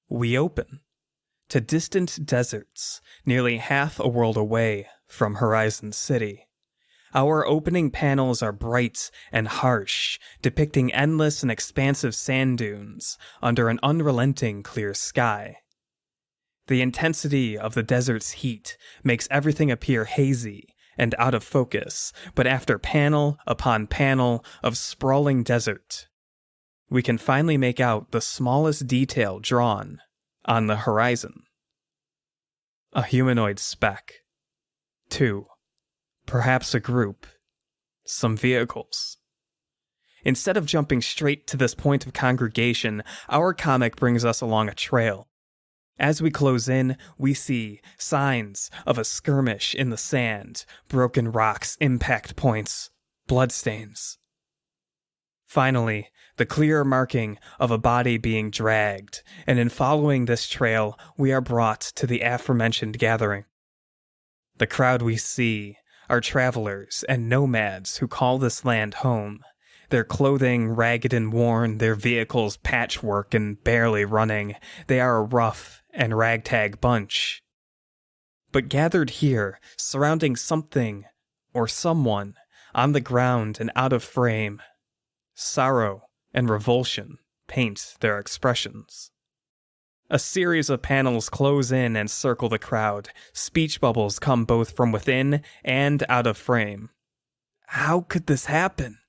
we open to distant deserts, nearly half a world away from Horizon City. Our opening panels are bright and harsh, depicting endless and expansive sand dunes under an unrelenting clear sky. The intensity of the desert's heat makes everything appear hazy and out of focus, but after panel upon panel of sprawling desert, we can finally make out the smallest detail drawn on the horizon. A humanoid speck. 2. Perhaps a group. Some vehicles. Instead of jumping straight to this point of congregation, our comic brings us along a trail. As we close in, we see signs of a skirmish in the sand, broken rocks, impact points, bloodstains. Finally, the clear marking of a body being dragged, and in following this trail, we are brought to the aforementioned gathering. The crowd we see are travelers and nomads who call this land home, their clothing ragged and worn, their vehicles patchwork and barely running. They are a rough and ragtag bunch. But gathered here, surrounding something or someone, on the ground and out of frame, sorrow and revulsion paint their expressions. A series of panels close in and circle the crowd. Speech bubbles come both from within and out of frame. How could this happen?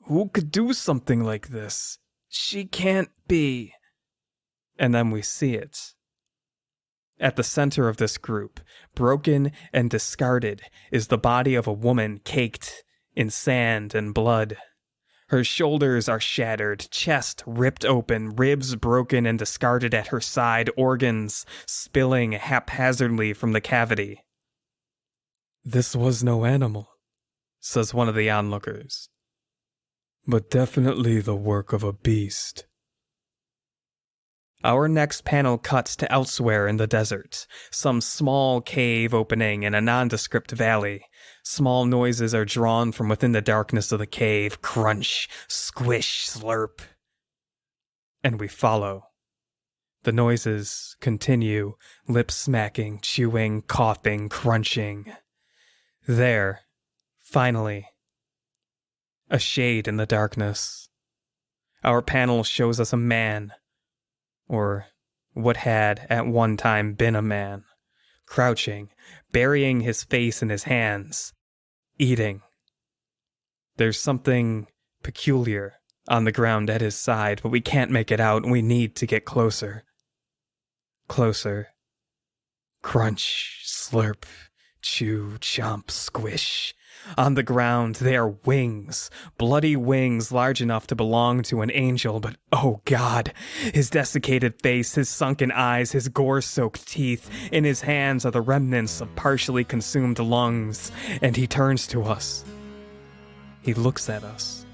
Who could do something like this? She can't be. And then we see it. At the center of this group, broken and discarded, is the body of a woman caked in sand and blood. Her shoulders are shattered, chest ripped open, ribs broken and discarded at her side, organs spilling haphazardly from the cavity. "This was no animal," says one of the onlookers, "but definitely the work of a beast." Our next panel cuts to elsewhere in the desert, some small cave opening in a nondescript valley. Small noises are drawn from within the darkness of the cave, crunch, squish, slurp. And we follow. The noises continue, lip smacking, chewing, coughing, crunching. There, finally, a shade in the darkness. Our panel shows us a man, or what had at one time been a man, crouching, burying his face in his hands, eating. There's something peculiar on the ground at his side, but we can't make it out, and we need to get closer. Closer. Crunch, slurp, chew, chomp, squish. On the ground, they are wings, bloody wings large enough to belong to an angel, but oh God, his desiccated face, his sunken eyes, his gore-soaked teeth, in his hands are the remnants of partially consumed lungs, and he turns to us. He looks at us,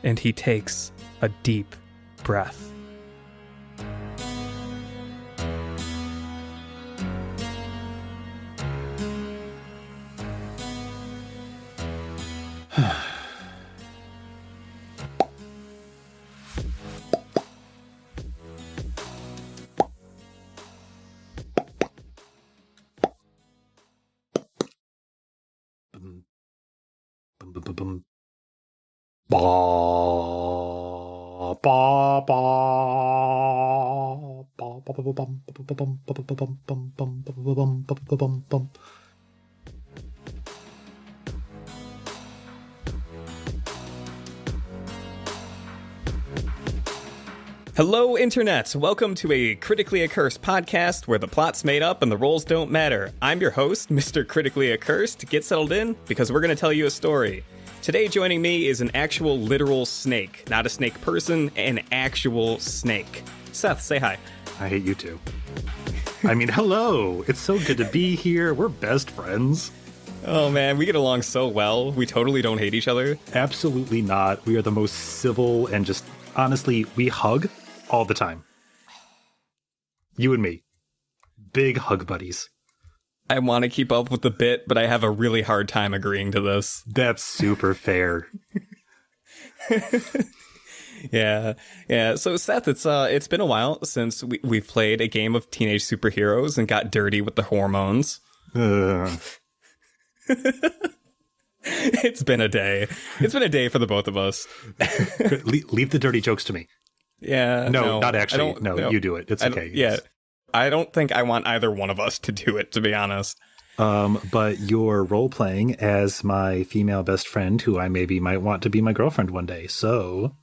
and he takes a deep breath. Hello, Internet! Welcome to a Critically Accursed podcast where the plot's made up and the roles don't matter. I'm your host, Mr. Critically Accursed. Get settled in, because we're going to tell you a story. Today joining me is an actual literal snake. Not a snake person, an actual snake. Seth, say hi. I hate you too. I mean, hello! It's so good to be here. We're best friends. Oh man, we get along so well. We totally don't hate each other. Absolutely not. We are the most civil and just, honestly, we hug all the time. You and me. Big hug buddies. I want to keep up with the bit, but I have a really hard time agreeing to this. That's super fair. Yeah, yeah. So Seth, it's been a while since we've played a game of teenage superheroes and got dirty with the hormones. Uh, It's been a day. It's been a day for the both of us. leave the dirty jokes to me. Yeah. No, not actually. No, You do it. It's okay. Yeah. I don't think I want either one of us to do it, to be honest. But you're role playing as my female best friend, who I maybe might want to be my girlfriend one day. So,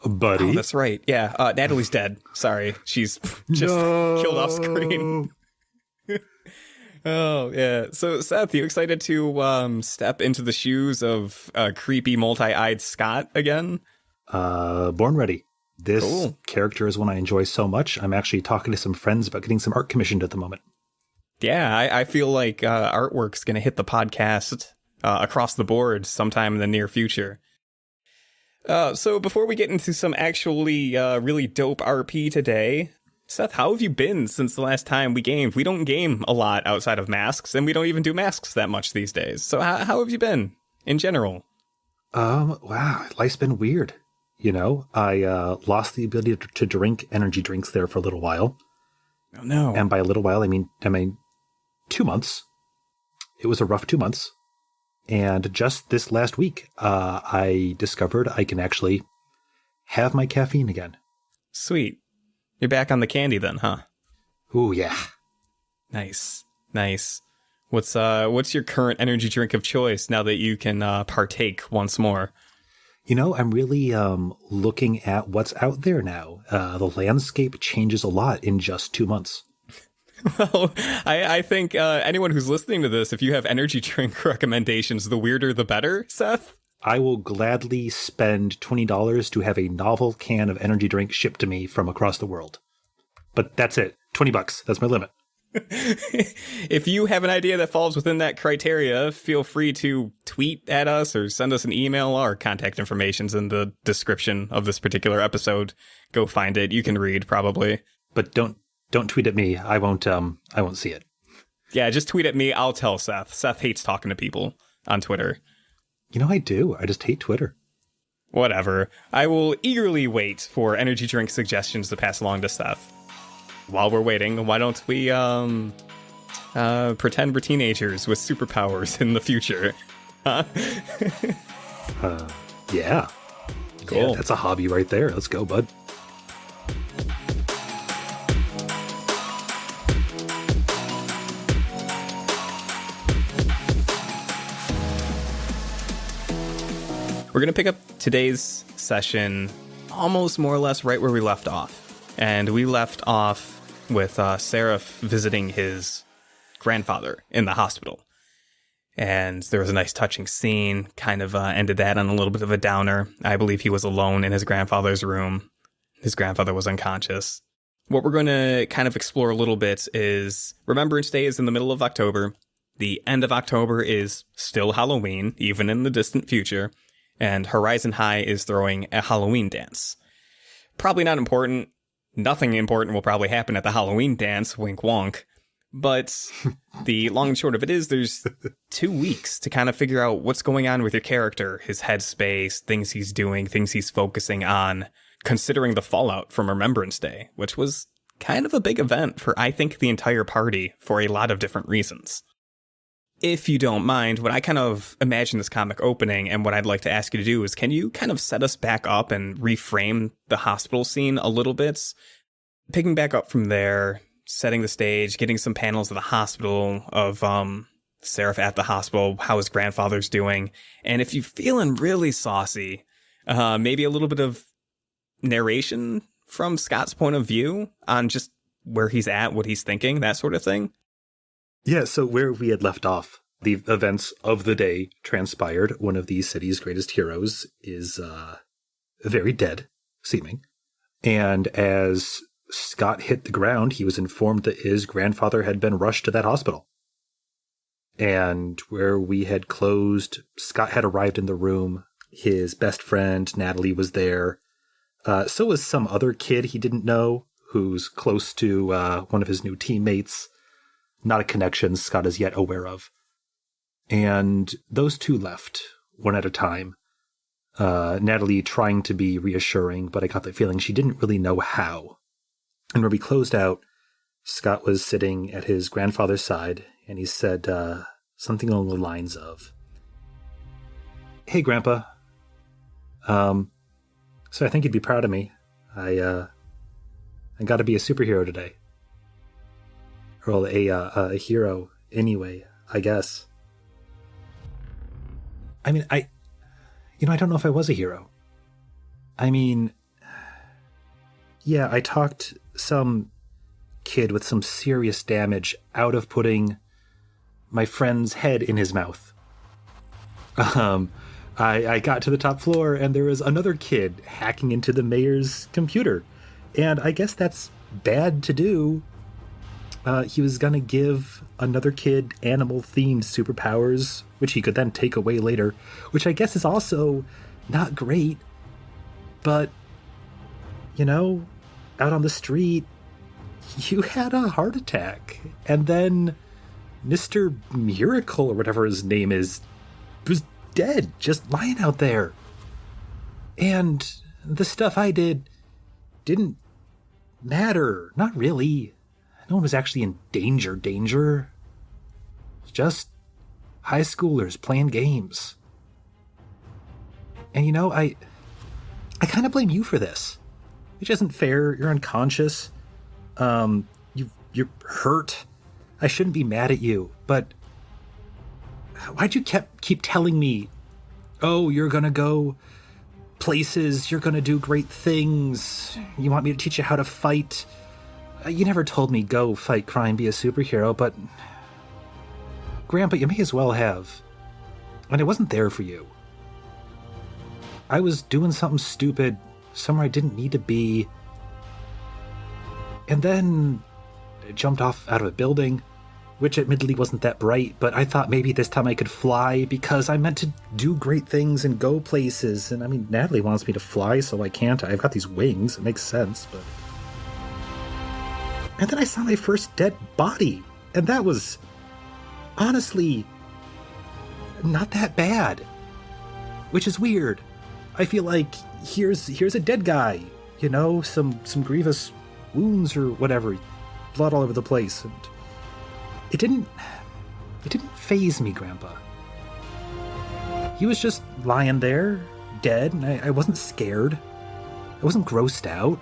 buddy. Oh, that's right. Yeah. Natalie's dead. Sorry. She's just killed off screen. Oh, yeah. So, Seth, you excited to step into the shoes of creepy, multi-eyed Scott again? Born ready. This character is one I enjoy so much. I'm actually talking to some friends about getting some art commissioned at the moment. Yeah, I feel like artwork's going to hit the podcast across the board sometime in the near future. So before we get into some actually really dope RP today, Seth, how have you been since the last time we gamed? We don't game a lot outside of masks, and we don't even do masks that much these days. So how have you been in general? Wow, life's been weird. You know, I lost the ability to drink energy drinks there for a little while. Oh no! And by a little while, I mean 2 months. It was a rough 2 months. And just this last week, I discovered I can actually have my caffeine again. Sweet. You're back on the candy then, huh? Ooh, yeah. Nice. What's your current energy drink of choice now that you can partake once more? You know, I'm really looking at what's out there now. The landscape changes a lot in just 2 months. Well, I think anyone who's listening to this, if you have energy drink recommendations, the weirder the better, Seth. I will gladly spend $20 to have a novel can of energy drink shipped to me from across the world. But that's it. $20. That's my limit. If you have an idea that falls within that criteria, feel free to tweet at us or send us an email. Our contact information's in the description of this particular episode. Go find it. You can read, probably. But don't tweet at me. I won't see it. Yeah, just tweet at me. I'll tell Seth. Seth hates talking to people on Twitter. You know, I do. I just hate Twitter. Whatever. I will eagerly wait for energy drink suggestions to pass along to Seth. While we're waiting, why don't we pretend we're teenagers with superpowers in the future? Huh? Yeah. Cool. Yeah, that's a hobby right there. Let's go, bud. We're going to pick up today's session almost more or less right where we left off. And we left off with Seraph visiting his grandfather in the hospital. And there was a nice touching scene, kind of ended that on a little bit of a downer. I believe he was alone in his grandfather's room. His grandfather was unconscious. What we're going to kind of explore a little bit is Remembrance Day is in the middle of October. The end of October is still Halloween, even in the distant future. And Horizon High is throwing a Halloween dance. Probably not important. Nothing important will probably happen at the Halloween dance, wink wonk. But the long and short of it is there's 2 weeks to kind of figure out what's going on with your character, his headspace, things he's doing, things he's focusing on, considering the fallout from Remembrance Day, which was kind of a big event for, I think, the entire party for a lot of different reasons. If you don't mind, what I kind of imagine this comic opening and what I'd like to ask you to do is, can you kind of set us back up and reframe the hospital scene a little bit? Picking back up from there, setting the stage, getting some panels of the hospital, of Seraph at the hospital, how his grandfather's doing. And if you're feeling really saucy, maybe a little bit of narration from Scott's point of view on just where he's at, what he's thinking, that sort of thing. Yeah, so where we had left off, the events of the day transpired. One of the city's greatest heroes is very dead, seeming. And as Scott hit the ground, he was informed that his grandfather had been rushed to that hospital. And where we had closed, Scott had arrived in the room. His best friend, Natalie, was there. So was some other kid he didn't know, who's close to one of his new teammates. Not a connection Scott is yet aware of. And those two left, one at a time. Natalie trying to be reassuring, but I got the feeling she didn't really know how. And when we closed out, Scott was sitting at his grandfather's side, and he said something along the lines of, "Hey, Grandpa. So I think you'd be proud of me. I got to be a superhero today. Or a hero anyway, I guess." I mean, I don't know if I was a hero. I mean, yeah, I talked some kid with some serious damage out of putting my friend's head in his mouth. I got to the top floor and there was another kid hacking into the mayor's computer. And I guess that's bad to do. He was going to give another kid animal-themed superpowers, which he could then take away later, which I guess is also not great. But, out on the street, you had a heart attack. And then Mr. Miracle, or whatever his name is, was dead, just lying out there. And the stuff I did didn't matter. Not really. No one was actually in danger. Just high schoolers playing games. And I kind of blame you for this. Which isn't fair. You're unconscious. You're hurt. I shouldn't be mad at you, but why'd you keep telling me, oh, you're gonna go places, you're gonna do great things, you want me to teach you how to fight? You never told me go fight crime, be a superhero, but Grandpa, you may as well have. And I wasn't there for you. I was doing something stupid somewhere I didn't need to be. And then I jumped off out of a building, which admittedly wasn't that bright, but I thought maybe this time I could fly because I meant to do great things and go places. And I mean, Natalie wants me to fly, so I can't. I've got these wings. It makes sense, but... And then I saw my first dead body. And that was, honestly, not that bad. Which is weird. I feel like here's a dead guy, some grievous wounds or whatever, blood all over the place, and it didn't faze me, Grandpa. He was just lying there, dead, and I wasn't scared. I wasn't grossed out.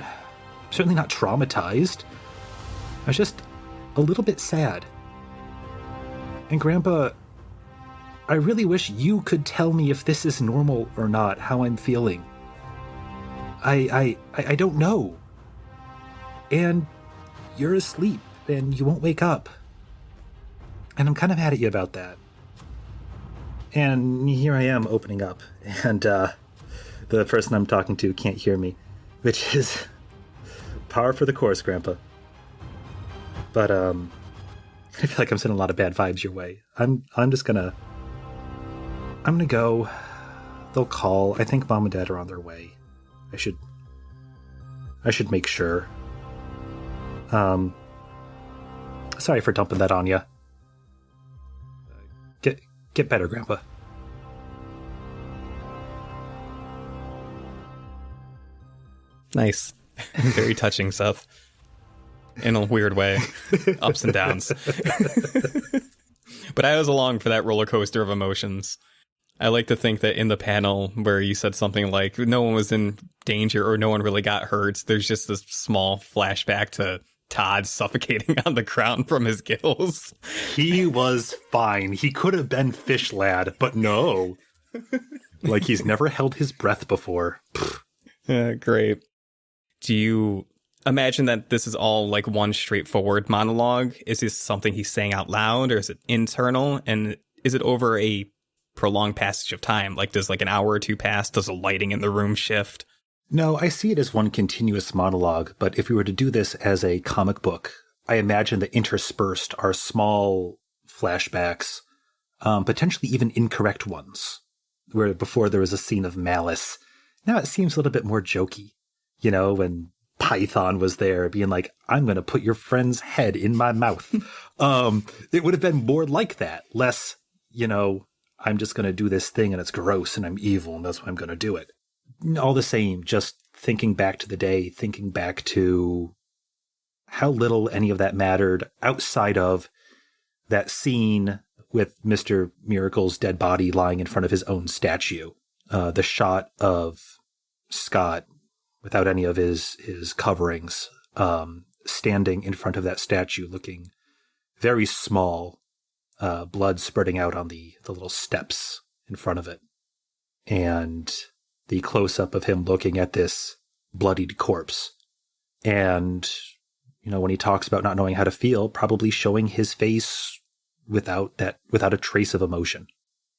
Certainly not traumatized. I was just a little bit sad. And Grandpa, I really wish you could tell me if this is normal or not, how I'm feeling. I don't know. And you're asleep, and you won't wake up. And I'm kind of mad at you about that. And here I am opening up, and the person I'm talking to can't hear me, which is par for the course, Grandpa. But I feel like I'm sending a lot of bad vibes your way. I'm gonna go. They'll call. I think Mom and Dad are on their way. I should make sure. Sorry for dumping that on you. Get better, Grandpa. Nice. Very touching stuff. In a weird way. Ups and downs. But I was along for that roller coaster of emotions. I like to think that in the panel where you said something like no one was in danger or no one really got hurt, there's just this small flashback to Todd suffocating on the ground from his gills. He was fine. He could have been Fish Lad, but no. Like he's never held his breath before. Great. Do you imagine that this is all like one straightforward monologue? Is this something he's saying out loud, or is it internal? And is it over a prolonged passage of time? Like, does like an hour or two pass? Does the lighting in the room shift? No, I see it as one continuous monologue, but if we were to do this as a comic book, I imagine that interspersed are small flashbacks, potentially even incorrect ones, where before there was a scene of malice. Now it seems a little bit more jokey, when Python was there being like, I'm going to put your friend's head in my mouth. It would have been more like that, less, I'm just going to do this thing and it's gross and I'm evil and that's why I'm going to do it. All the same, just thinking back to the day, thinking back to how little any of that mattered outside of that scene with Mr. Miracle's dead body lying in front of his own statue. The shot of Scott without any of his coverings, standing in front of that statue looking very small, blood spurting out on the little steps in front of it. And the close-up of him looking at this bloodied corpse. And, when he talks about not knowing how to feel, probably showing his face without a trace of emotion.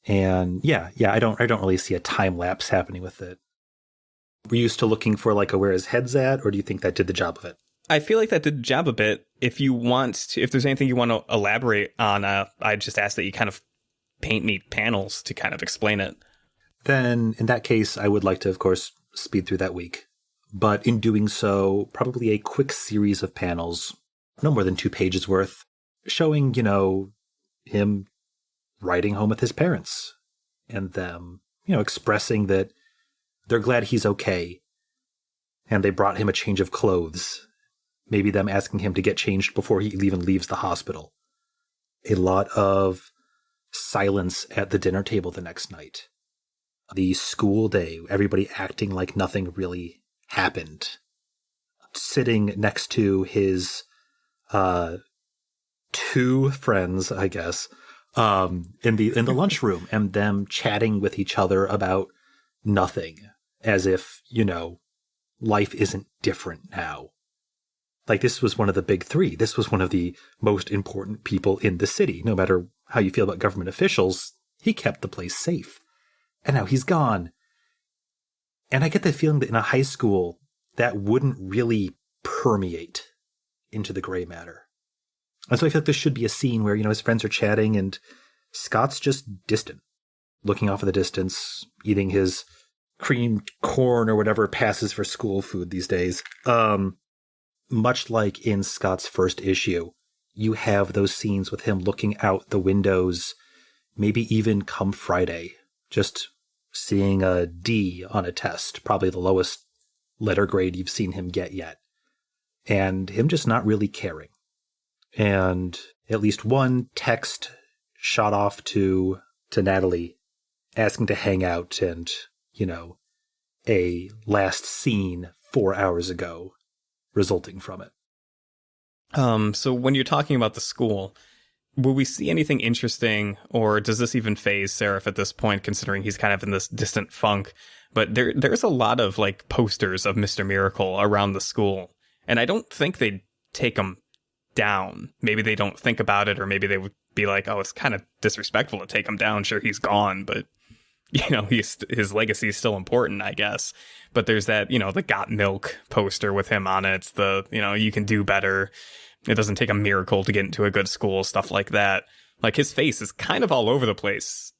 And yeah, I don't really see a time lapse happening with it. Were you still looking for like a where his head's at, or do you think that did the job of it? I feel like that did the job a bit. If there's anything you want to elaborate on, I just ask that you kind of paint me panels to kind of explain it. Then in that case, I would like to, of course, speed through that week. But in doing so, probably a quick series of panels, no more than 2 pages worth, showing, him riding home with his parents and them, expressing that they're glad he's okay. And they brought him a change of clothes. Maybe them asking him to get changed before he even leaves the hospital. A lot of silence at the dinner table the next night. The school day, everybody acting like nothing really happened. Sitting next to his 2 friends, I guess, in the lunchroom, and them chatting with each other about nothing, as if, life isn't different now. Like, this was one of the big 3. This was one of the most important people in the city. No matter how you feel about government officials, he kept the place safe. And now he's gone. And I get the feeling that in a high school, that wouldn't really permeate into the gray matter. And so I feel like this should be a scene where, his friends are chatting and Scott's just distant, looking off in the distance, eating his creamed corn or whatever passes for school food these days. Much like in Scott's first issue, you have those scenes with him looking out the windows, maybe even come Friday, just seeing a D on a test, probably the lowest letter grade you've seen him get yet, and him just not really caring. And at least one text shot off to Natalie asking to hang out, and, a last scene 4 hours ago resulting from it. So when you're talking about the school, will we see anything interesting, or does this even phase Seraph at this point, considering he's kind of in this distant funk? But there's a lot of like posters of Mr. Miracle around the school, and I don't think they'd take them down. Maybe they don't think about it, or maybe they would be like, oh, it's kind of disrespectful to take him down. Sure, he's gone, but his legacy is still important, I guess. But there's that, the Got Milk poster with him on it. The, you can do better. It doesn't take a miracle to get into a good school, stuff like that. Like, his face is kind of all over the place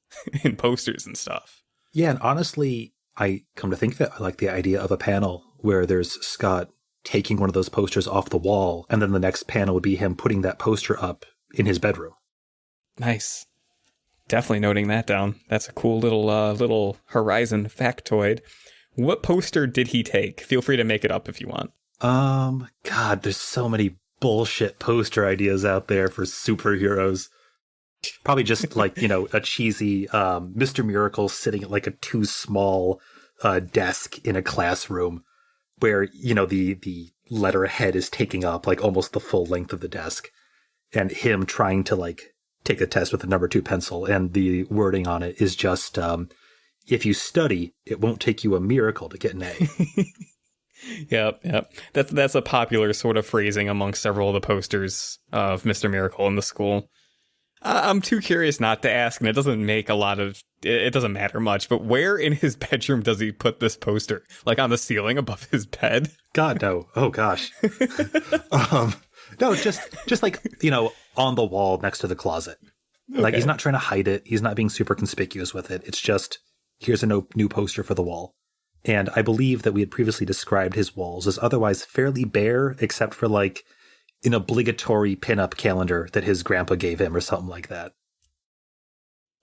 in posters and stuff. Yeah, and honestly, I come to think of it, I like the idea of a panel where there's Scott taking one of those posters off the wall, and then the next panel would be him putting that poster up in his bedroom. Nice. Definitely noting that down. That's a cool little Horizon factoid. What poster did he take? Feel free to make it up if you want. God, there's so many bullshit poster ideas out there for superheroes. Probably just like, a cheesy Mr. Miracle sitting at like a too small desk in a classroom where, the letterhead is taking up like almost the full length of the desk, and him trying to like take a test with a number 2 pencil, and the wording on it is just, if you study, it won't take you a miracle to get an A. Yep. That's a popular sort of phrasing among several of the posters of Mr. Miracle in the school. I'm too curious not to ask, and it doesn't matter much, but where in his bedroom does he put this poster? Like on the ceiling above his bed? God, no. Oh, gosh. No, just like, on the wall next to the closet. Okay. Like, he's not trying to hide it. He's not being super conspicuous with it. It's just, here's a new poster for the wall. And I believe that we had previously described his walls as otherwise fairly bare, except for like an obligatory pinup calendar that his grandpa gave him or something like that.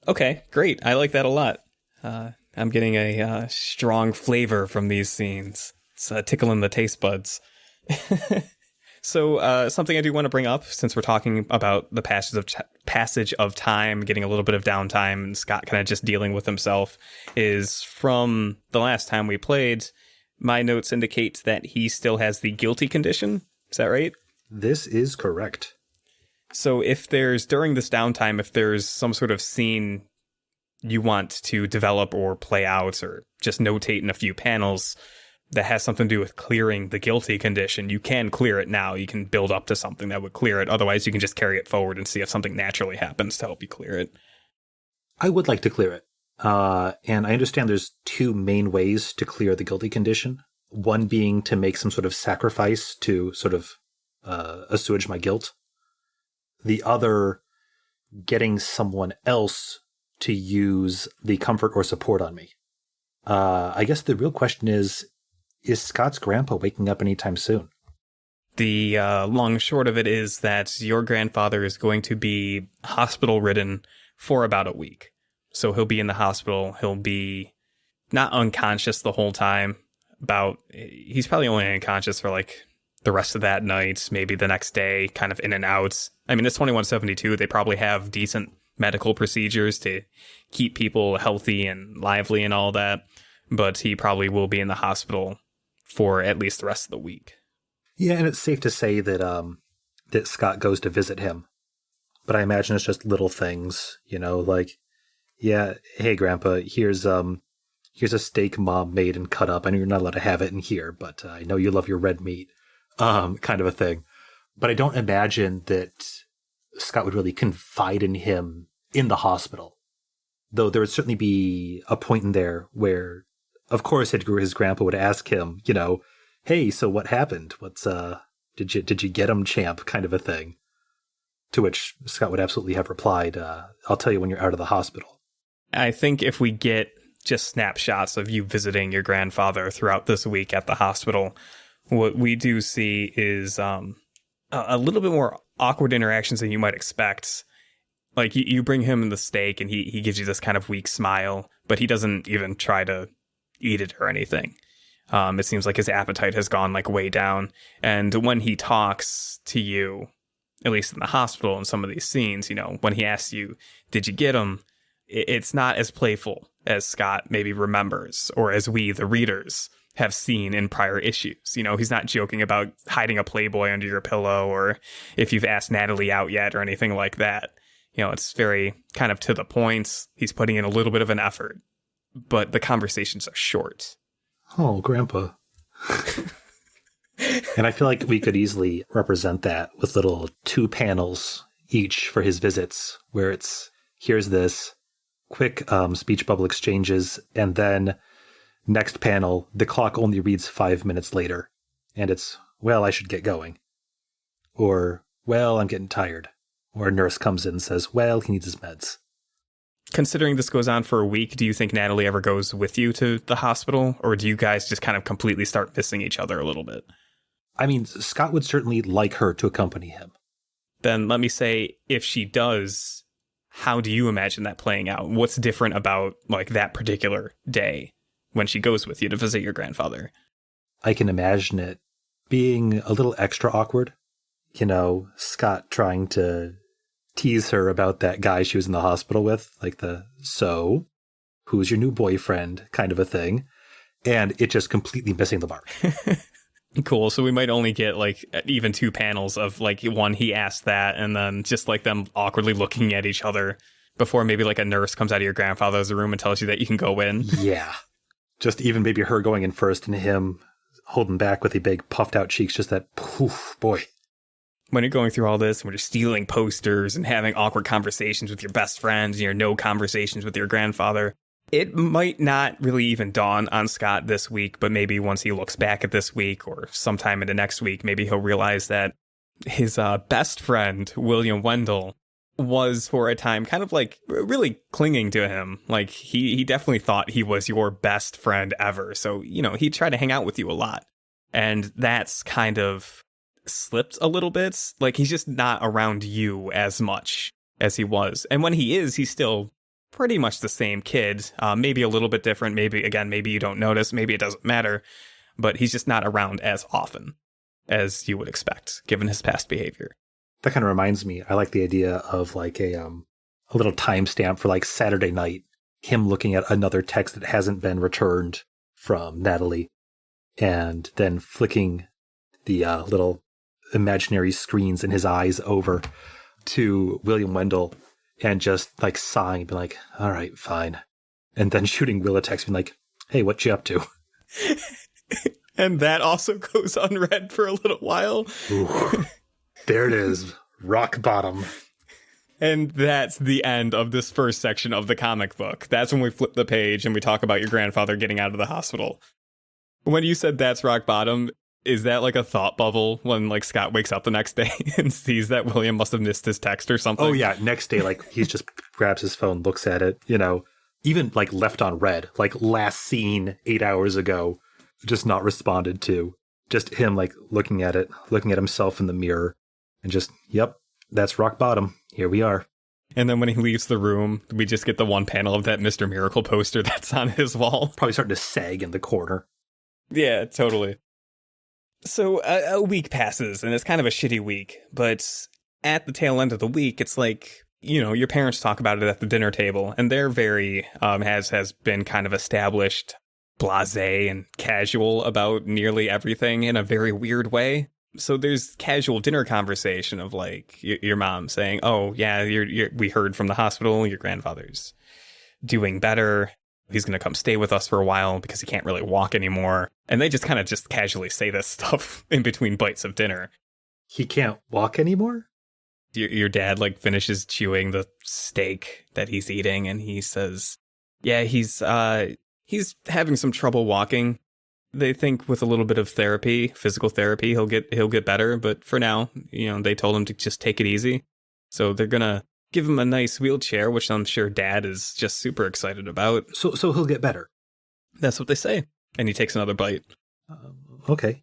Okay, great. I like that a lot. I'm getting a strong flavor from these scenes. It's tickling the taste buds. So something I do want to bring up, since we're talking about the passage of time, getting a little bit of downtime, and Scott kind of just dealing with himself, is from the last time we played, my notes indicate that he still has the guilty condition. Is that right? This is correct. So if there's, during this downtime, if there's some sort of scene you want to develop or play out or just notate in a few panels that has something to do with clearing the guilty condition, you can clear it now. You can build up to something that would clear it. Otherwise, you can just carry it forward and see if something naturally happens to help you clear it. I would like to clear it. And I understand there's two main ways to clear the guilty condition. One being to make some sort of sacrifice to sort of assuage my guilt. The other, getting someone else to use the comfort or support on me. I guess the real question is Scott's grandpa waking up anytime soon? The long and short of it is that your grandfather is going to be hospital-ridden for about a week. So he'll be in the hospital. He'll be not unconscious the whole time. He's probably only unconscious for like the rest of that night, maybe the next day, kind of in and out. I mean, it's 2172. They probably have decent medical procedures to keep people healthy and lively and all that. But he probably will be in the hospital for at least the rest of the week. Yeah, and it's safe to say that that Scott goes to visit him. But I imagine it's just little things, like, yeah, hey, Grandpa, here's a steak Mom made and cut up. I know you're not allowed to have it in here, but I know you love your red meat, kind of a thing. But I don't imagine that Scott would really confide in him in the hospital. Though there would certainly be a point in there where, of course, his grandpa would ask him, hey, so what happened? What's, did you get him, champ, kind of a thing. To which Scott would absolutely have replied, I'll tell you when you're out of the hospital. I think if we get just snapshots of you visiting your grandfather throughout this week at the hospital, what we do see is a little bit more awkward interactions than you might expect. Like, you bring him the steak and he gives you this kind of weak smile, but he doesn't even try to eat it or anything. It seems like his appetite has gone like way down. And when he talks to you, at least in the hospital in some of these scenes, when he asks you, did you get him? It's not as playful as Scott maybe remembers, or as we, the readers, have seen in prior issues. He's not joking about hiding a Playboy under your pillow, or if you've asked Natalie out yet, or anything like that. It's very kind of to the point. He's putting in a little bit of an effort, but the conversations are short. Oh, Grandpa. And I feel like we could easily represent that with little 2 panels each for his visits, where it's, here's this quick speech bubble exchanges, and then next panel, the clock only reads 5 minutes later, and it's, well, I should get going. Or, well, I'm getting tired. Or a nurse comes in and says, well, he needs his meds. Considering this goes on for a week, do you think Natalie ever goes with you to the hospital? Or do you guys just kind of completely start missing each other a little bit? I mean, Scott would certainly like her to accompany him. Then let me say, if she does, how do you imagine that playing out? What's different about like that particular day when she goes with you to visit your grandfather? I can imagine it being a little extra awkward. Scott trying to tease her about that guy she was in the hospital with, like so, who's your new boyfriend kind of a thing. And it just completely missing the mark. Cool. So we might only get like even 2 panels of like one, he asked that, and then just like them awkwardly looking at each other before maybe like a nurse comes out of your grandfather's room and tells you that you can go in. Yeah. Just even maybe her going in first and him holding back with the big puffed out cheeks, just that poof, boy. When you're going through all this, when you're stealing posters and having awkward conversations with your best friends, no conversations with your grandfather, it might not really even dawn on Scott this week, but maybe once he looks back at this week or sometime into next week, maybe he'll realize that his best friend, William Wendel, was for a time kind of like really clinging to him. Like he definitely thought he was your best friend ever. So, he'd try to hang out with you a lot. And that's kind of slipped a little bit. Like he's just not around you as much as he was. And when he is, he's still pretty much the same kid, maybe a little bit different. Maybe you don't notice. Maybe it doesn't matter. But he's just not around as often as you would expect, given his past behavior. That kind of reminds me, I like the idea of like a little timestamp for like Saturday night, him looking at another text that hasn't been returned from Natalie, and then flicking the little imaginary screens in his eyes over to William Wendel and just like sighing, being like, all right, fine. And then shooting Will a text, being like, hey, what you up to? And that also goes unread for a little while. Ooh, there it is. Rock bottom. And that's the end of this first section of the comic book. That's when we flip the page and we talk about your grandfather getting out of the hospital. When you said that's rock bottom, is that like a thought bubble when like Scott wakes up the next day and sees that William must have missed his text or something? Oh yeah, next day, like he just grabs his phone, looks at it, even like left on red, like last seen 8 hours ago, just not responded to. Just him like looking at it, looking at himself in the mirror and just, yep, that's rock bottom. Here we are. And then when he leaves the room, we just get the one panel of that Mr. Miracle poster that's on his wall. Probably starting to sag in the corner. Yeah, totally. So a week passes, and it's kind of a shitty week. But at the tail end of the week, it's like, your parents talk about it at the dinner table, and they're very, has been kind of established, blasé and casual about nearly everything in a very weird way. So there's casual dinner conversation of like your mom saying, oh, yeah, we heard from the hospital, your grandfather's doing better. He's going to come stay with us for a while because he can't really walk anymore. And they just kind of just casually say this stuff in between bites of dinner. He can't walk anymore? Your dad like finishes chewing the steak that he's eating and he says, yeah, he's having some trouble walking. They think with a little bit of therapy, physical therapy, he'll get better. But for now, they told him to just take it easy. So they're going to give him a nice wheelchair, which I'm sure Dad is just super excited about. So he'll get better. That's what they say. And he takes another bite. Okay.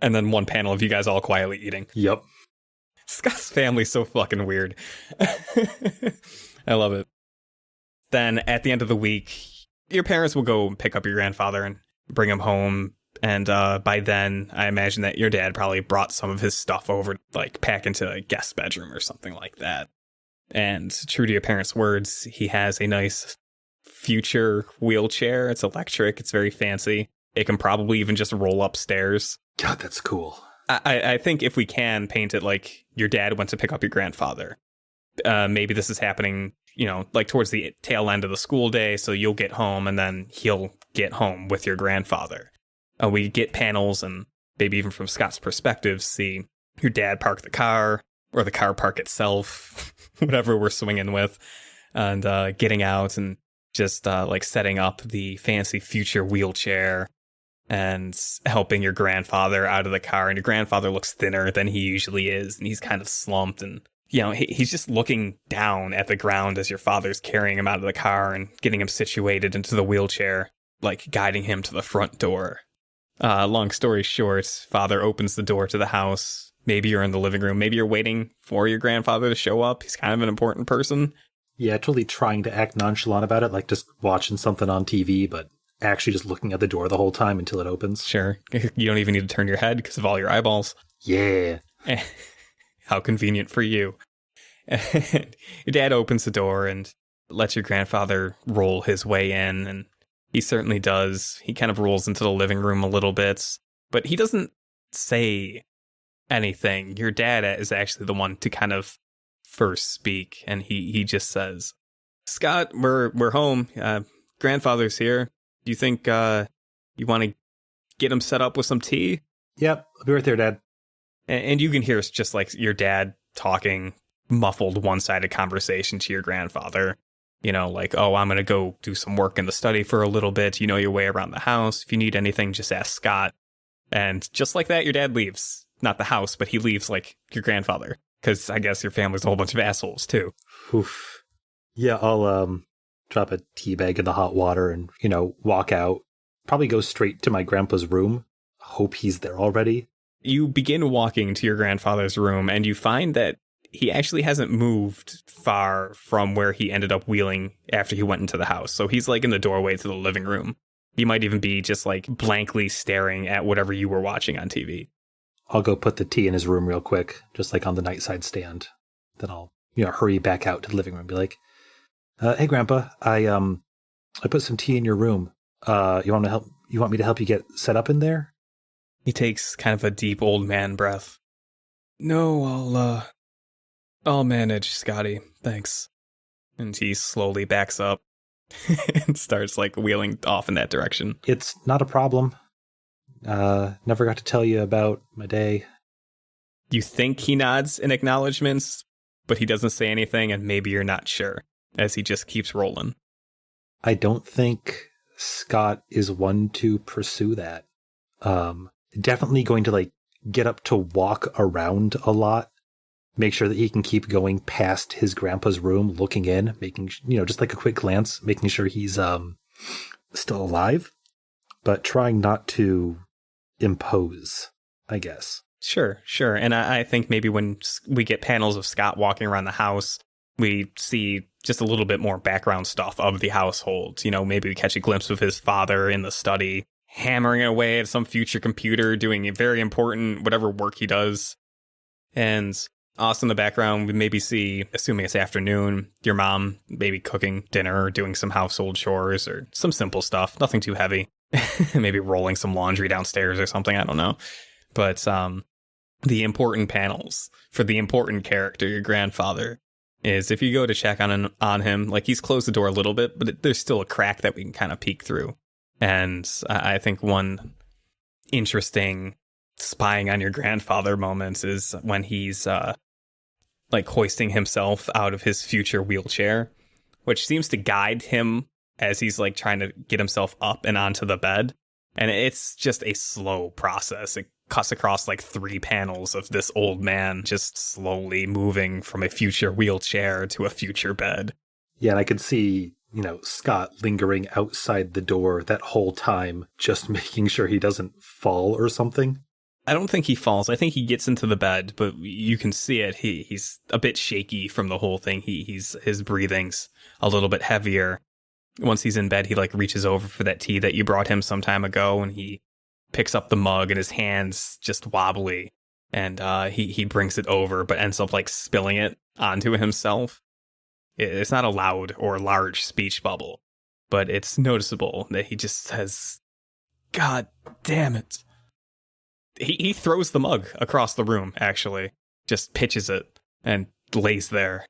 And then one panel of you guys all quietly eating. Yep. Scott's family's so fucking weird. I love it. Then at the end of the week, your parents will go pick up your grandfather and bring him home. And by then, I imagine that your dad probably brought some of his stuff over, like pack into a guest bedroom or something like that. And true to your parents' words, he has a nice future wheelchair. It's electric. It's very fancy. It can probably even just roll upstairs. God, that's cool. I think if we can paint it like your dad went to pick up your grandfather, maybe this is happening, like towards the tail end of the school day. So you'll get home and then he'll get home with your grandfather. We get panels and maybe even from Scott's perspective, see your dad park the car or the car park itself, whatever we're swinging with, and getting out and just like setting up the fancy future wheelchair and helping your grandfather out of the car. And your grandfather looks thinner than he usually is, and he's kind of slumped. And, he's just looking down at the ground as your father's carrying him out of the car and getting him situated into the wheelchair, like guiding him to the front door. Long story short, father opens the door to the house. Maybe you're in the living room. Maybe you're waiting for your grandfather to show up. He's kind of an important person. Yeah, totally trying to act nonchalant about it, like just watching something on TV, but actually just looking at the door the whole time until it opens. Sure. You don't even need to turn your head because of all your eyeballs. Yeah. How convenient for you. Your dad opens the door and lets your grandfather roll his way in, and he certainly does. He kind of rolls into the living room a little bit, but he doesn't say anything. Your dad is actually the one to kind of first speak, and he just says, Scott, we're home. Grandfather's here. Do you think you want to get him set up with some tea? Yep, I'll be right there, Dad. And you can hear it's just like your dad talking muffled one-sided conversation to your grandfather. Like, oh, I'm going to go do some work in the study for a little bit. You know your way around the house. If you need anything, just ask Scott. And just like that, your dad leaves. Not the house, but he leaves like your grandfather. Because I guess your family's a whole bunch of assholes, too. Oof. Yeah, I'll drop a tea bag in the hot water and, walk out. Probably go straight to my grandpa's room. Hope he's there already. You begin walking to your grandfather's room, and you find that he actually hasn't moved far from where he ended up wheeling after he went into the house. So he's like in the doorway to the living room. He might even be just like blankly staring at whatever you were watching on TV. I'll go put the tea in his room real quick, just like on the nightside stand. Then I'll, hurry back out to the living room and be like, hey, Grandpa, I put some tea in your room. You want me to help you get set up in there? He takes kind of a deep old man breath. No, I'll manage, Scotty. Thanks. And he slowly backs up and starts like wheeling off in that direction. It's not a problem. Never got to tell you about my day. You think he nods in acknowledgments, but he doesn't say anything, and maybe you're not sure, as he just keeps rolling. I don't think Scott is one to pursue that. Definitely going to like get up to walk around a lot, make sure that he can keep going past his grandpa's room, looking in, making, just like a quick glance, making sure he's still alive, but trying not to impose, I guess. Sure. And I think maybe when we get panels of Scott walking around the house, we see just a little bit more background stuff of the household. Maybe we catch a glimpse of his father in the study, hammering away at some future computer, doing a very important whatever work he does. And also in the background, we maybe see, assuming it's afternoon, your mom maybe cooking dinner or doing some household chores or some simple stuff, nothing too heavy. Maybe rolling some laundry downstairs or something, I don't know. But the important panels for the important character, your grandfather, is if you go to check on him, like he's closed the door a little bit, but there's still a crack that we can kind of peek through. And I think one interesting spying on your grandfather moments is when he's like hoisting himself out of his future wheelchair, which seems to guide him as he's like trying to get himself up and onto the bed. And it's just a slow process. It cuts across like 3 panels of this old man just slowly moving from a future wheelchair to a future bed. Yeah, and I could see, Scott lingering outside the door that whole time, just making sure he doesn't fall or something. I don't think he falls. I think he gets into the bed, but you can see it. He's a bit shaky from the whole thing. His breathing's a little bit heavier. Once he's in bed, he like reaches over for that tea that you brought him some time ago, and he picks up the mug, and his hand's just wobbly, and he brings it over, but ends up like spilling it onto himself. It's not a loud or large speech bubble, but it's noticeable that he just says, "God damn it." He throws the mug across the room, actually, just pitches it and lays there.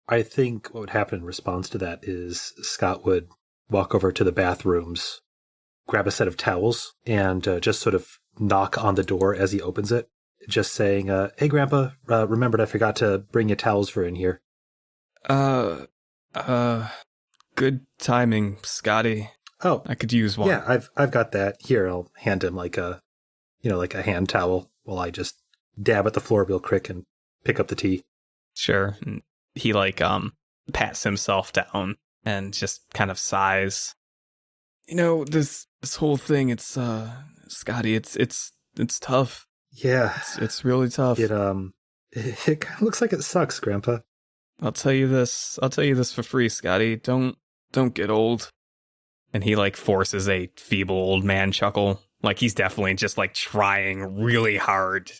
I think what would happen in response to that is Scott would walk over to the bathrooms, grab a set of towels, and just sort of knock on the door as he opens it, just saying, hey, Grandpa, remembered I forgot to bring you towels for in here. Good timing, Scotty. Oh. I could use one. Yeah, I've got that. Here, I'll hand him like a hand towel while I just dab at the floor real quick and pick up the tea. Sure. And he pats himself down and just kind of sighs. This whole thing, it's Scotty, it's tough. Yeah. It's really tough. It kind of looks like it sucks, Grandpa. I'll tell you this for free, Scotty. Don't get old. And he forces a feeble old man chuckle. Like he's definitely just trying really hard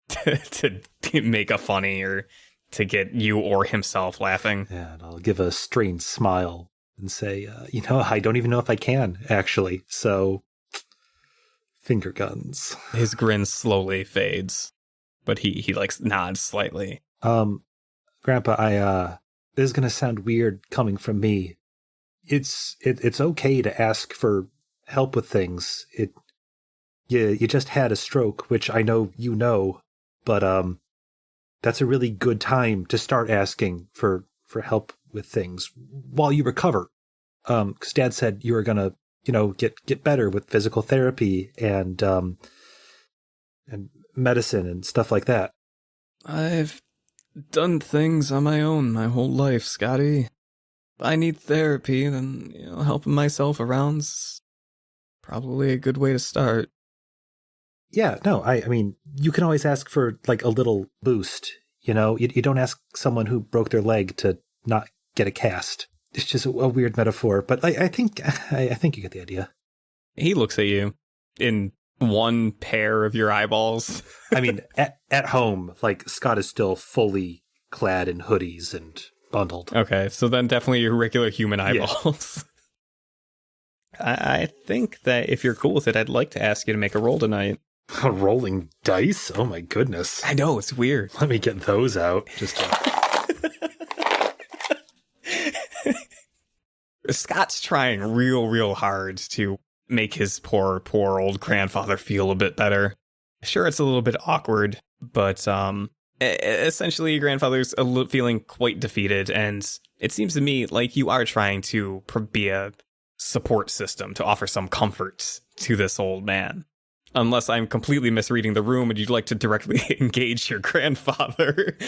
to make a funny or to get you or himself laughing. Yeah, and I'll give a strained smile and say, I don't even know if I can, actually. So, finger guns. His grin slowly fades, but he nods slightly. Grandpa, this is going to sound weird coming from me. It's okay to ask for help with things. You just had a stroke, which I know but that's a really good time to start asking for help with things while you recover. 'Cause Dad said you were gonna, get better with physical therapy and medicine and stuff like that. I've done things on my own my whole life, Scotty. If I need therapy, then helping myself around's probably a good way to start. Yeah, no, I mean, you can always ask for a little boost, You know, you don't ask someone who broke their leg to not get a cast. It's just a weird metaphor, but I think you get the idea. He looks at you in one pair of your eyeballs. I mean, at home, like, Scott is still fully clad in hoodies and bundled. Okay, so then definitely your regular human eyeballs. Yeah. I think that if you're cool with it, I'd like to ask you to make a roll tonight. Rolling dice? Oh my goodness. I know, it's weird. Let me get those out. Scott's trying real hard to make his poor old grandfather feel a bit better. Sure, it's a little bit awkward, but essentially your grandfather's feeling quite defeated, and it seems to me like you are trying to be a support system to offer some comfort to this old man. Unless I'm completely misreading the room and you'd like to directly engage your grandfather.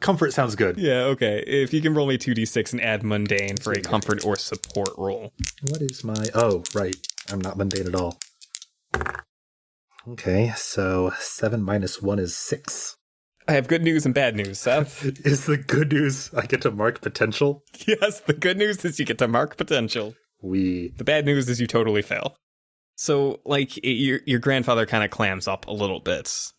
Comfort sounds good. Yeah, okay. If you can roll me 2d6 and add mundane for a comfort or support roll. What is my... Oh, right. I'm not mundane at all. Okay, so 7 minus 1 is 6. I have good news and bad news, Seth. Is the good news I get to mark potential? Yes, the good news is you get to mark potential. The bad news is you totally fail. So, like, your grandfather kind of clams up a little bit.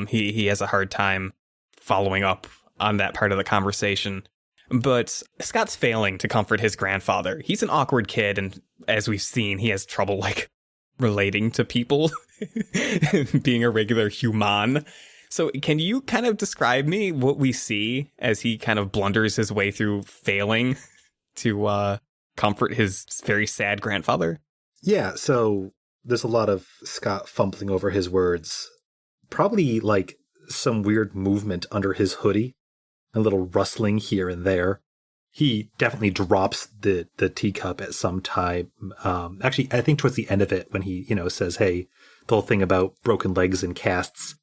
He has a hard time following up on that part of the conversation. But Scott's failing to comfort his grandfather. He's an awkward kid, and as we've seen, he has trouble, like, relating to people, being a regular human. So can you kind of describe me what we see as he kind of blunders his way through failing to comfort his very sad grandfather? Yeah, so there's a lot of Scott fumbling over his words. Probably like some weird movement under his hoodie, a little rustling here and there. He definitely drops the teacup at some time. Actually, I think towards the end of it when he, says, hey, the whole thing about broken legs and casts.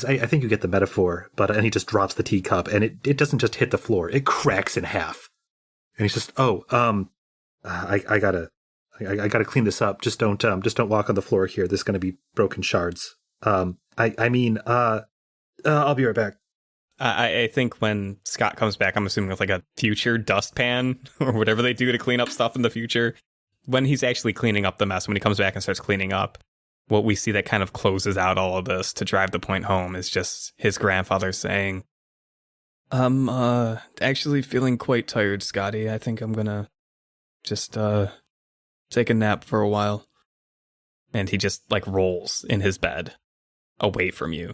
I think you get the metaphor, and he just drops the teacup, and it doesn't just hit the floor; it cracks in half. And he's just, I gotta clean this up. Just don't walk on the floor here. There's gonna be broken shards. I'll be right back. I think when Scott comes back, I'm assuming with like a future dustpan or whatever they do to clean up stuff in the future. When he's actually cleaning up the mess, when he comes back and starts cleaning up, what we see that kind of closes out all of this to drive the point home is just his grandfather saying, I'm actually feeling quite tired, Scotty. I think I'm gonna just take a nap for a while. And he just like rolls in his bed away from you.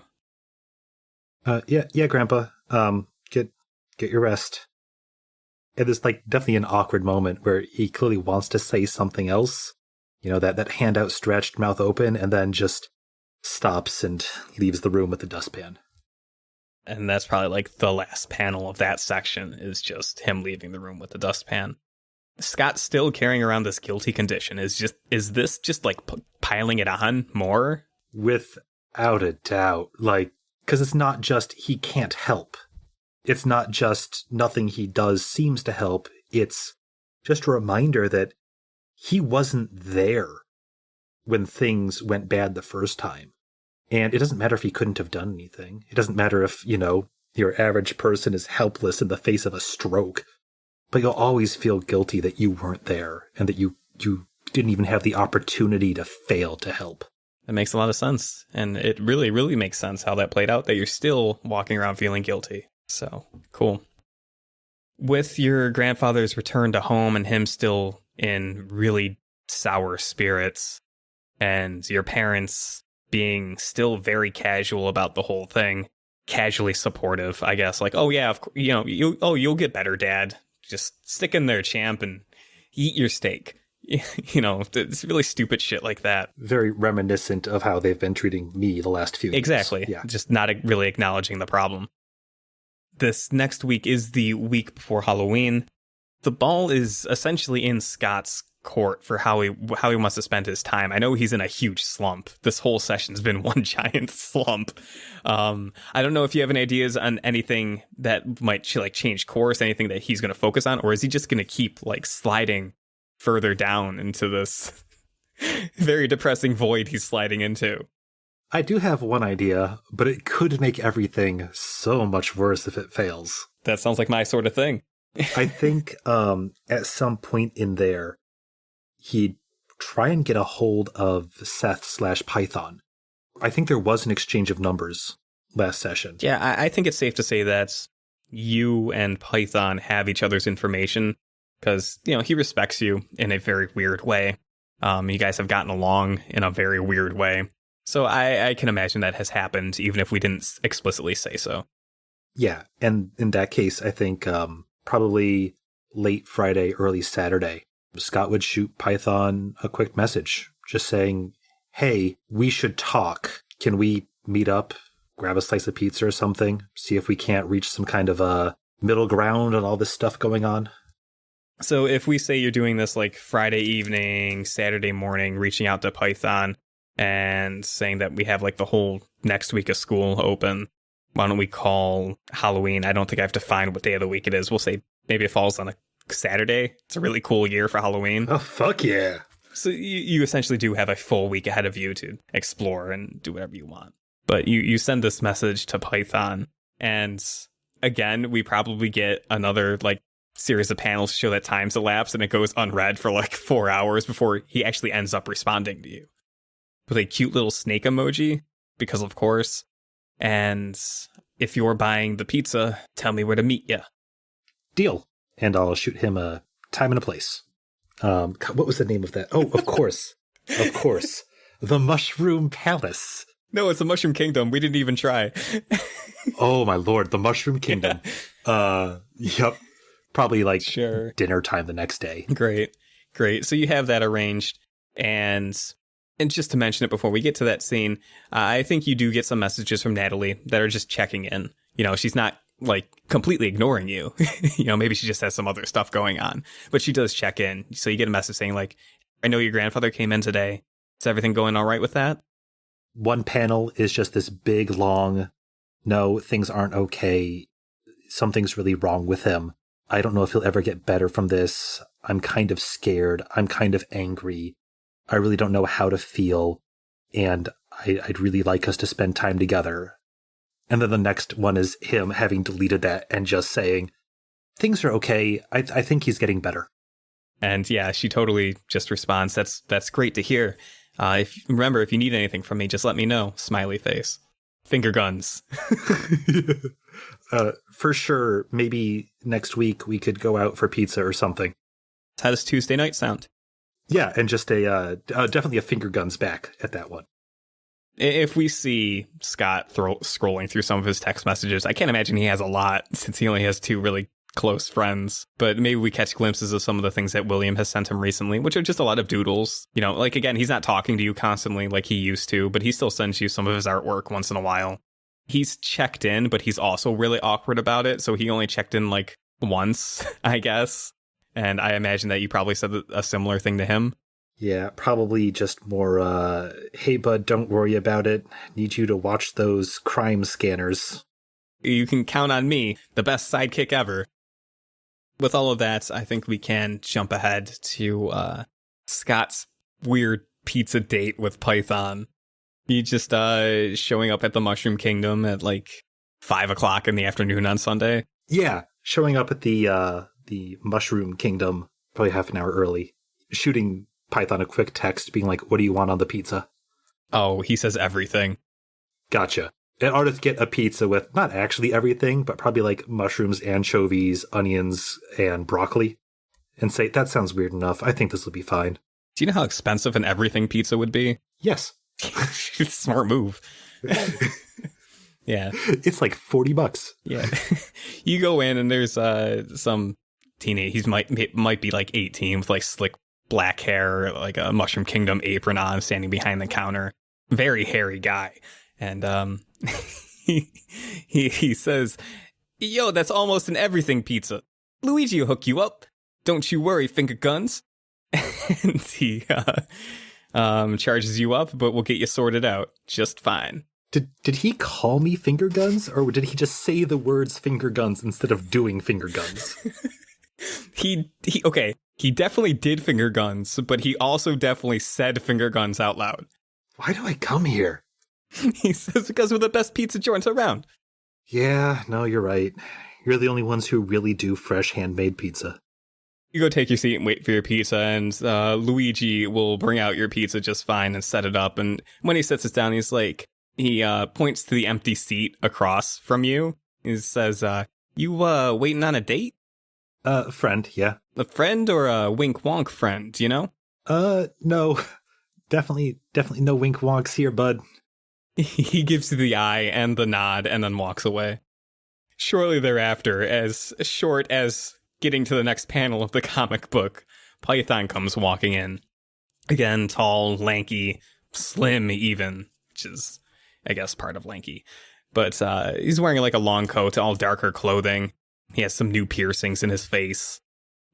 Yeah, Grandpa. Get your rest. And there's like definitely an awkward moment where he clearly wants to say something else. That hand outstretched, mouth open, and then just stops and leaves the room with the dustpan. And that's probably like the last panel of that section is just him leaving the room with the dustpan. Scott's still carrying around this guilty condition. Is this just like piling it on more? Without a doubt. Like, because it's not just he can't help. It's not just nothing he does seems to help. It's just a reminder that he wasn't there when things went bad the first time. And it doesn't matter if he couldn't have done anything. It doesn't matter if, your average person is helpless in the face of a stroke. But you'll always feel guilty that you weren't there and that you didn't even have the opportunity to fail to help. That makes a lot of sense. And it really, really makes sense how that played out, that you're still walking around feeling guilty. So, cool. With your grandfather's return to home and him still in really sour spirits, and your parents being still very casual about the whole thing, casually supportive, I guess, like, oh yeah, you'll get better, Dad. Just stick in there, champ, and eat your steak. It's really stupid shit like that. Very reminiscent of how they've been treating me the last few years. Exactly. Yeah. Just not really acknowledging the problem. This next week is the week before Halloween. The ball is essentially in Scott's court for how he wants to spend his time. I know he's in a huge slump. This whole session's been one giant slump. I don't know if you have any ideas on anything that might change course, anything that he's going to focus on, or is he just going to keep sliding further down into this very depressing void he's sliding into? I do have one idea, but it could make everything so much worse if it fails. That sounds like my sort of thing. I think at some point in there, he'd try and get a hold of Seth/Python. I think there was an exchange of numbers last session. Yeah, I think it's safe to say that you and Python have each other's information because, he respects you in a very weird way. You guys have gotten along in a very weird way. So I can imagine that has happened, even if we didn't explicitly say so. Yeah, and in that case, I think probably late Friday, early Saturday, Scott would shoot Python a quick message just saying, hey, we should talk. Can we meet up, grab a slice of pizza or something, see if we can't reach some kind of a middle ground on all this stuff going on? So if we say you're doing this like Friday evening, Saturday morning, reaching out to Python and saying that we have like the whole next week of school open, why don't we call Halloween? I don't think I have to find what day of the week it is. We'll say maybe it falls on a Saturday. It's a really cool year for Halloween. Oh, fuck yeah. So you essentially do have a full week ahead of you to explore and do whatever you want. But you send this message to Python, and again, we probably get another like series of panels to show that time's elapsed, and it goes unread for like 4 hours before he actually ends up responding to you with a cute little snake emoji, because of course. And if you're buying the pizza, tell me where to meet you. Deal. And I'll shoot him a time and a place. What was the name of that? Oh, of course. Of course. The Mushroom Palace. No, it's the Mushroom Kingdom. We didn't even try. Oh, my lord. The Mushroom Kingdom. Yeah. Yep. Probably like dinner time the next day. Great. So you have that arranged. And just to mention it before we get to that scene, I think you do get some messages from Natalie that are just checking in. She's not like completely ignoring you. Maybe she just has some other stuff going on, but she does check in. So you get a message saying like, I know your grandfather came in today. Is everything going all right with that? One panel is just this big, long, no, things aren't okay. Something's really wrong with him. I don't know if he'll ever get better from this. I'm kind of scared. I'm kind of angry. I really don't know how to feel. And I'd really like us to spend time together. And then the next one is him having deleted that and just saying, things are okay. I think he's getting better. And yeah, she totally just responds, that's great to hear. If you need anything from me, just let me know. Smiley face. Finger guns. For sure. Maybe next week we could go out for pizza or something. How does Tuesday night sound? Yeah, and just definitely a finger guns back at that one. If we see Scott scrolling through some of his text messages, I can't imagine he has a lot since he only has 2 really close friends. But maybe we catch glimpses of some of the things that William has sent him recently, which are just a lot of doodles. Like, again, he's not talking to you constantly like he used to, but he still sends you some of his artwork once in a while. He's checked in, but he's also really awkward about it. So he only checked in like once, I guess. And I imagine that you probably said a similar thing to him. Yeah, probably just more, hey, bud, don't worry about it. Need you to watch those crime scanners. You can count on me, the best sidekick ever. With all of that, I think we can jump ahead to Scott's weird pizza date with Python. He just showing up at the Mushroom Kingdom at like 5 o'clock in the afternoon on Sunday. Yeah, showing up at the Mushroom Kingdom probably half an hour early, shooting Python a quick text being like, what do you want on the pizza? Oh, he says everything. Gotcha. In order to get a pizza with not actually everything, but probably like mushrooms, anchovies, onions, and broccoli. And say, that sounds weird enough. I think this will be fine. Do you know how expensive an everything pizza would be? Yes. Smart move. Yeah. It's like $40. Yeah. You go in and there's some teenage, he might be like 18 with like slick black hair, like a Mushroom Kingdom apron on, standing behind the counter. Very hairy guy. And he says, yo, that's almost an everything pizza. Luigi will hook you up. Don't you worry, finger guns. And he charges you up, but we'll get you sorted out just fine. Did he call me finger guns, or did he just say the words finger guns instead of doing finger guns? He definitely did finger guns, but he also definitely said finger guns out loud. Why do I come here? He says, because we're the best pizza joints around. Yeah, no, you're right. You're the only ones who really do fresh handmade pizza. You go take your seat and wait for your pizza, and Luigi will bring out your pizza just fine and set it up. And when he sets it down, he's like, he points to the empty seat across from you. He says, you waiting on a date? Friend, yeah. A friend or a wink wonk friend, you know? No. Definitely no wink wonks here, bud. He gives you the eye and the nod and then walks away. Shortly thereafter, as short as getting to the next panel of the comic book, Python comes walking in. Again, tall, lanky, slim even, which is, I guess, part of lanky. But he's wearing like a long coat, all darker clothing. He has some new piercings in his face.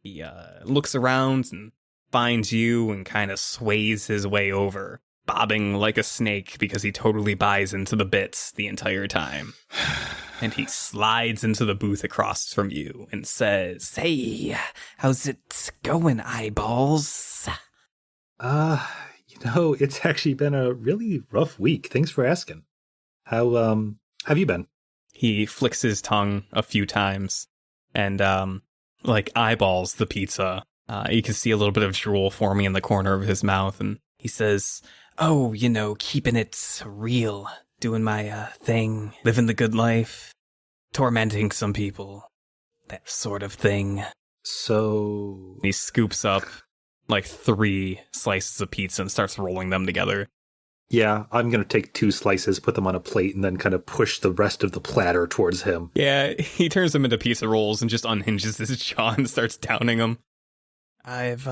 He looks around and finds you and kind of sways his way over, bobbing like a snake because he totally buys into the bits the entire time. And he slides into the booth across from you and says, "Hey, how's it going, eyeballs?" It's actually been a really rough week. Thanks for asking. How have you been? He flicks his tongue a few times and, eyeballs the pizza. You can see a little bit of drool forming in the corner of his mouth, and he says, "Oh, keeping it real. Doing my thing, living the good life, tormenting some people, that sort of thing." So... He scoops up like 3 slices of pizza and starts rolling them together. Yeah, I'm going to take 2 slices, put them on a plate, and then kind of push the rest of the platter towards him. Yeah, he turns them into pizza rolls and just unhinges his jaw and starts downing them. "I've,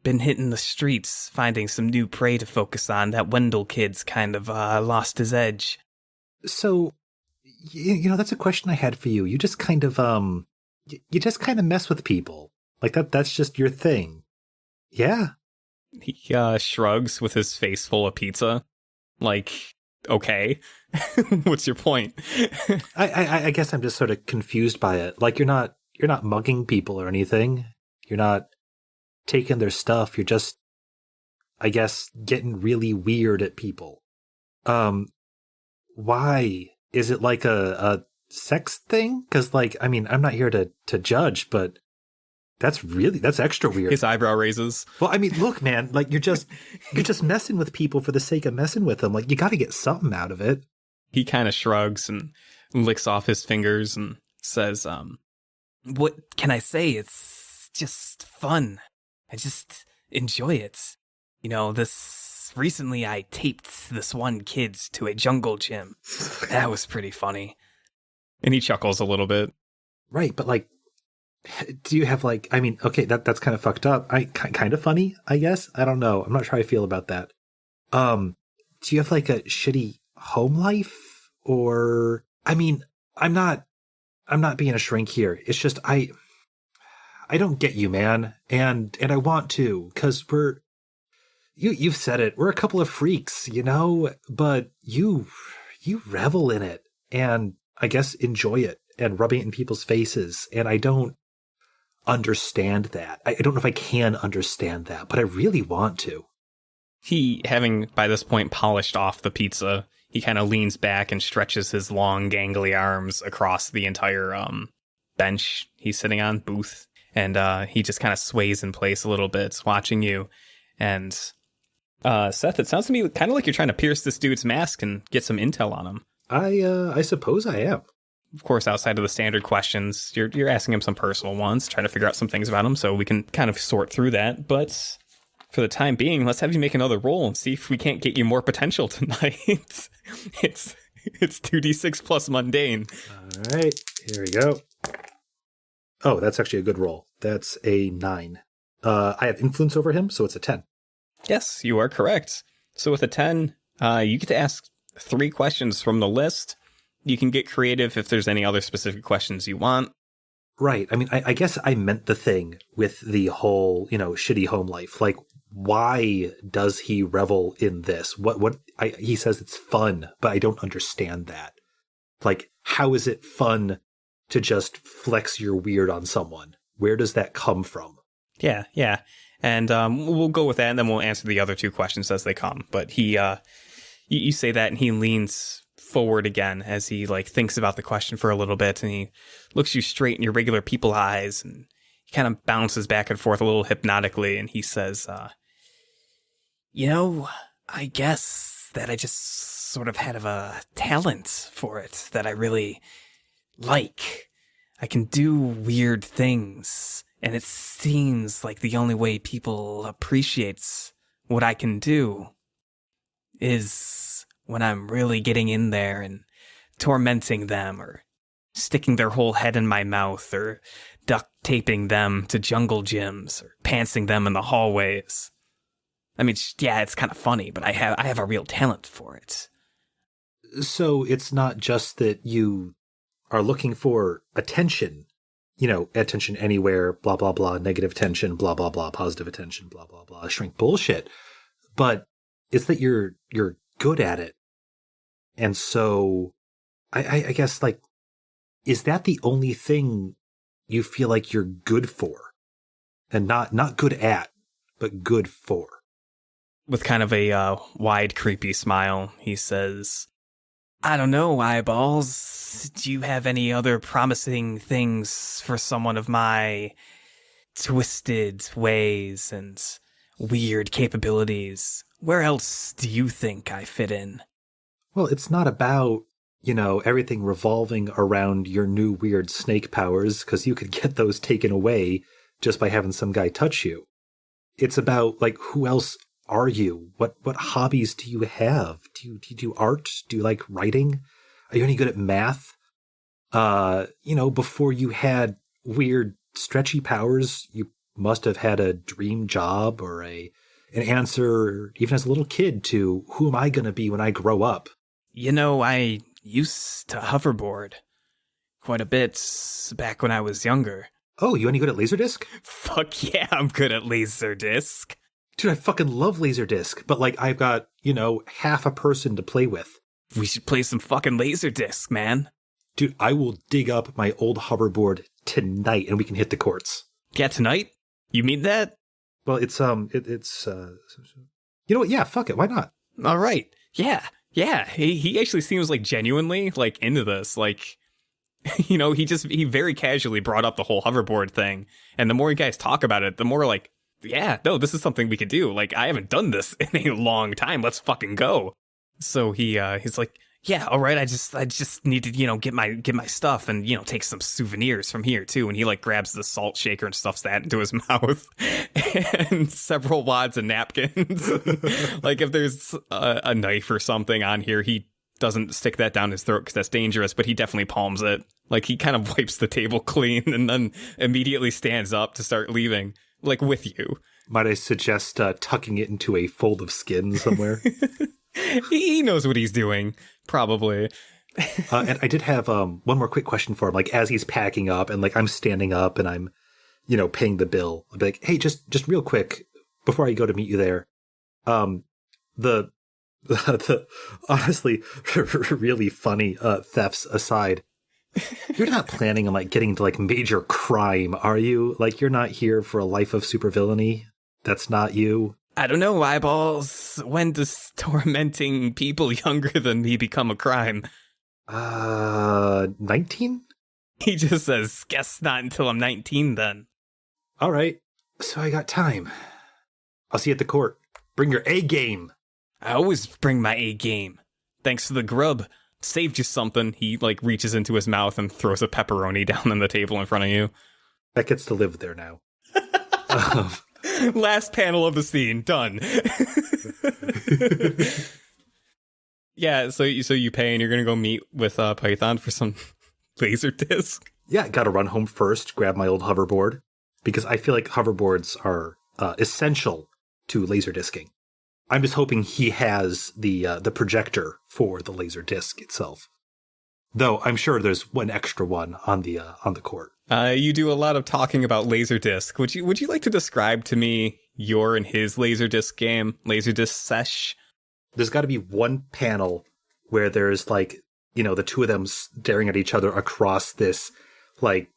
been hitting the streets, finding some new prey to focus on. That Wendel kid's kind of, lost his edge." So, that's a question I had for you. You just kind of, you just kind of mess with people. Like that's just your thing. Yeah. He, shrugs with his face full of pizza. Like, okay, what's your point? I guess I'm just sort of confused by it. Like you're not mugging people or anything. You're not taking their stuff. You're just, I guess, getting really weird at people. Why? Is it like a sex thing? Because, I'm not here to judge, but that's extra weird. His eyebrow raises. Well, look, man, you're just messing with people for the sake of messing with them. Like, you got to get something out of it. He kind of shrugs and licks off his fingers and says, "What can I say? It's just fun. I just enjoy it. Recently I taped this one kid to a jungle gym. That was pretty funny." And he chuckles a little bit. Right, but do you have okay, that's kind of fucked up. Kind of funny, I guess. I don't know. I'm not sure how I feel about that. Do you have a shitty home life? Or I'm not being a shrink here. It's just I don't get you, man. And I want to, because you've said it. We're a couple of freaks, but you revel in it and I guess enjoy it and rubbing it in people's faces. And I don't understand that. I don't know if I can understand that, but I really want to. He, having by this point polished off the pizza, he kind of leans back and stretches his long, gangly arms across the entire bench he's sitting on, booth. And he just kind of sways in place a little bit, watching you. And Seth, it sounds to me kind of like you're trying to pierce this dude's mask and get some intel on him. I suppose I am. Of course, outside of the standard questions, you're asking him some personal ones, trying to figure out some things about him, so we can kind of sort through that. But for the time being, let's have you make another roll and see if we can't get you more potential tonight. It's 2d6 plus mundane. All right, here we go. Oh, that's actually a good roll. That's a 9. I have influence over him, so it's a 10. Yes, you are correct. So with a 10, you get to ask 3 questions from the list. You can get creative if there's any other specific questions you want. Right. I guess I meant the thing with the whole, shitty home life. Why does he revel in this? He says it's fun, but I don't understand that. How is it fun to just flex your weird on someone? Where does that come from? Yeah. And we'll go with that, and then we'll answer the other 2 questions as they come. But he You say that, and he leans forward again as he like thinks about the question for a little bit, and he looks you straight in your regular people eyes, and he kind of bounces back and forth a little hypnotically, and he says, I guess that I just sort of had a talent for it that I really like. I can do weird things, and it seems like the only way people appreciates what I can do is when I'm really getting in there and tormenting them, or sticking their whole head in my mouth, or duct taping them to jungle gyms, or pantsing them in the hallways. I mean, yeah, it's kind of funny, but I have a real talent for it. So it's not just that you are looking for attention, attention anywhere, blah, blah, blah, negative attention, blah, blah, blah, positive attention, blah, blah, blah, shrink bullshit. But it's that you're good at it. And so I guess, like, is that the only thing you feel like you're good for? And not good at, but good for? With kind of a wide, creepy smile, he says, I don't know, eyeballs. Do you have any other promising things for someone of my twisted ways and weird capabilities? Where else do you think I fit in? Well, it's not about, everything revolving around your new weird snake powers, because you could get those taken away just by having some guy touch you. It's about, like, who else are you? What hobbies do you have? Do you do art? Do you like writing? Are you any good at math? Before you had weird stretchy powers, you must have had a dream job or an answer, even as a little kid, to who am I going to be when I grow up? I used to hoverboard quite a bit back when I was younger. Oh, you any good at Laserdisc? Fuck yeah, I'm good at Laserdisc. Dude, I fucking love Laserdisc, but, like, I've got, half a person to play with. We should play some fucking Laserdisc, man. Dude, I will dig up my old hoverboard tonight and we can hit the courts. Yeah, tonight? You mean that? Well, it's you know what? Yeah, fuck it. Why not? All right. Yeah. He actually seems like genuinely like into this. Like, he very casually brought up the whole hoverboard thing. And the more you guys talk about it, the more like, yeah, no, this is something we could do. Like, I haven't done this in a long time. Let's fucking go. So he's like, yeah, all right. I just need to, get my stuff and, take some souvenirs from here too. And he like grabs the salt shaker and stuffs that into his mouth and several wads of napkins. Like, if there's a knife or something on here, he doesn't stick that down his throat because that's dangerous, but he definitely palms it. Like, he kind of wipes the table clean and then immediately stands up to start leaving. Like, with you. Might I suggest tucking it into a fold of skin somewhere? He knows what he's doing, probably. And I did have one more quick question for him. Like, as he's packing up and, like, I'm standing up and I'm, paying the bill. I'll be like, hey, just real quick, before I go to meet you there, the honestly really funny thefts aside, you're not planning on, like, getting into, like, major crime, are you? Like, you're not here for a life of supervillainy? That's not you? I don't know, eyeballs. When does tormenting people younger than me become a crime? 19? He just says, guess not until I'm 19 then. All right. So I got time. I'll see you at the court. Bring your A game. I always bring my A game. Thanks to the grub. Saved you something. He, like, reaches into his mouth and throws a pepperoni down on the table in front of you. That gets to live there now. Last panel of the scene. Done. Yeah, so you pay and you're going to go meet with Python for some laser disc? Yeah, got to run home first, grab my old hoverboard, because I feel like hoverboards are essential to laser discing. I'm just hoping he has the projector for the laser disc itself. Though I'm sure there's one extra one on the court. You do a lot of talking about Laserdisc. Would you like to describe to me your and his Laserdisc game, Laserdisc sesh? There's got to be one panel where there's, like, the two of them staring at each other across this, like,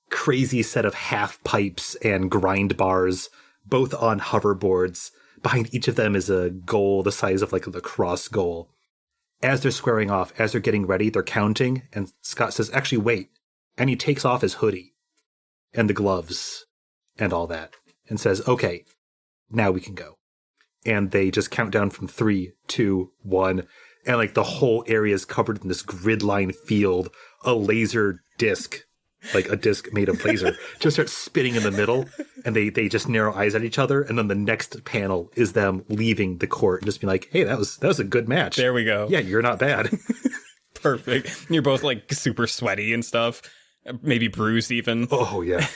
crazy set of half pipes and grind bars, both on hoverboards. Behind each of them is a goal the size of, like, a lacrosse goal. as they're squaring off, as they're getting ready, they're counting, and Scott says, actually, wait. And he takes off his hoodie and the gloves and all that and says, okay, now we can go. And they just count down from 3, 2, 1. And like the whole area is covered in this grid-line field, a laser disc, like a disc made of laser, just starts spinning in the middle. And they just narrow eyes at each other. And then the next panel is them leaving the court and just being like, hey, that was a good match. There we go. Yeah, you're not bad. Perfect. You're both like super sweaty and stuff. Maybe bruised even. Oh, yeah.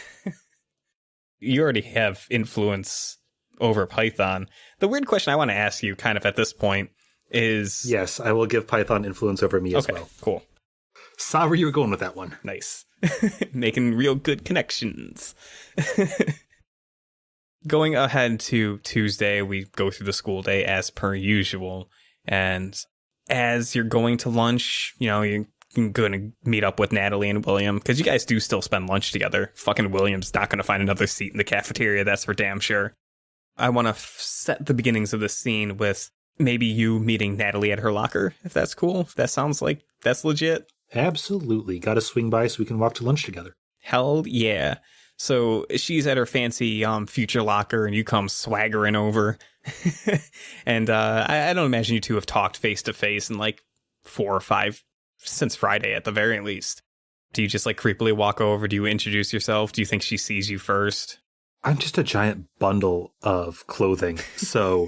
You already have influence over Python. The weird question I want to ask you kind of at this point is... Yes, I will give Python influence over me as well. Cool. Saw where you were going with that one. Nice. Making real good connections. Going ahead to Tuesday, we go through the school day as per usual. And as you're going to lunch, you know, you're going to meet up with Natalie and William, because you guys do still spend lunch together. Fucking William's not going to find another seat in the cafeteria, that's for damn sure. I want to set the beginnings of this scene with maybe you meeting Natalie at her locker, if that's cool. If that sounds like that's legit. Absolutely. Got to swing by so we can walk to lunch together. Hell yeah. So she's at her fancy future locker and you come swaggering over. And I don't imagine you two have talked face to face in like 4 or 5 since Friday at the very least. Do you just like creepily walk over? Do you introduce yourself? Do you think she sees you first? I'm just a giant bundle of clothing, so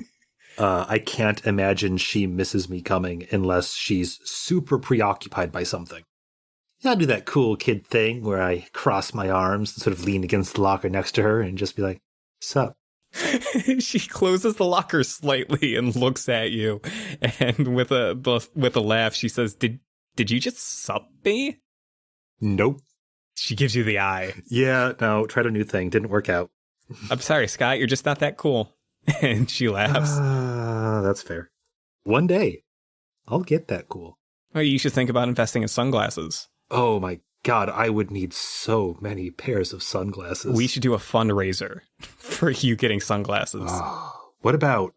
I can't imagine she misses me coming unless she's super preoccupied by something. I'll do that cool kid thing where I cross my arms and sort of lean against the locker next to her and just be like, sup? She closes the locker slightly and looks at you, and with a laugh, she says, Did you just sup me? Nope. She gives you the eye. Yeah, no, tried a new thing. Didn't work out. I'm sorry, Scott, you're just not that cool. And she laughs. That's fair. One day, I'll get that cool. Well, you should think about investing in sunglasses. Oh my God, I would need so many pairs of sunglasses. We should do a fundraiser for you getting sunglasses. What about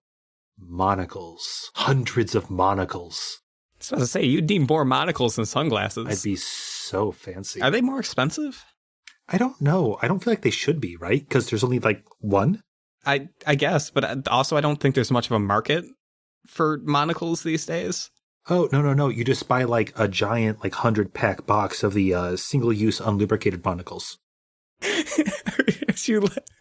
monocles? Hundreds of monocles. I was about to say, you'd need more monocles than sunglasses. I'd be so fancy. Are they more expensive? I don't know. I don't feel like they should be, right? Because there's only like one? I guess, but also I don't think there's much of a market for monocles these days. Oh, no. You just buy like a giant like 100-pack box of the single-use unlubricated monocles.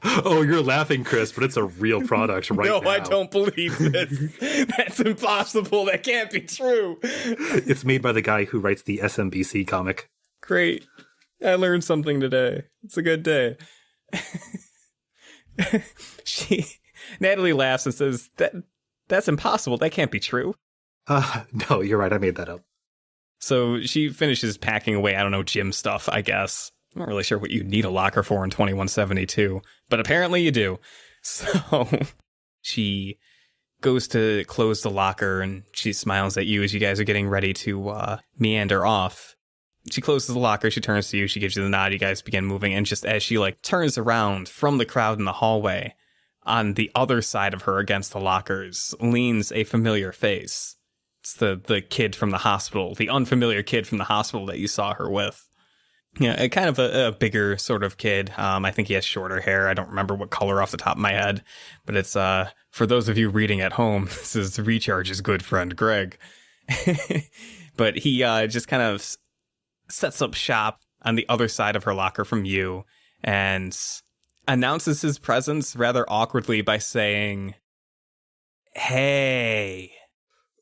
Oh, you're laughing, Chris, but it's a real product right now. No, I don't believe this. That's impossible. That can't be true. It's made by the guy who writes the SMBC comic. Great. I learned something today. It's a good day. Natalie laughs and says, that's impossible. That can't be true. No, you're right. I made that up. So she finishes packing away, I don't know, gym stuff, I guess. I'm not really sure what you need a locker for in 2172, but apparently you do. So she goes to close the locker and she smiles at you as you guys are getting ready to meander off. She closes the locker, she turns to you, she gives you the nod, you guys begin moving, and just as she like turns around from the crowd in the hallway, on the other side of her against the lockers leans a familiar face. It's the kid from the hospital, the unfamiliar kid from the hospital that you saw her with. Yeah, kind of a bigger sort of kid. I think he has shorter hair. I don't remember what color off the top of my head, but it's for those of you reading at home, this is Recharge's good friend Greg. But he just kind of sets up shop on the other side of her locker from you and announces his presence rather awkwardly by saying, "Hey."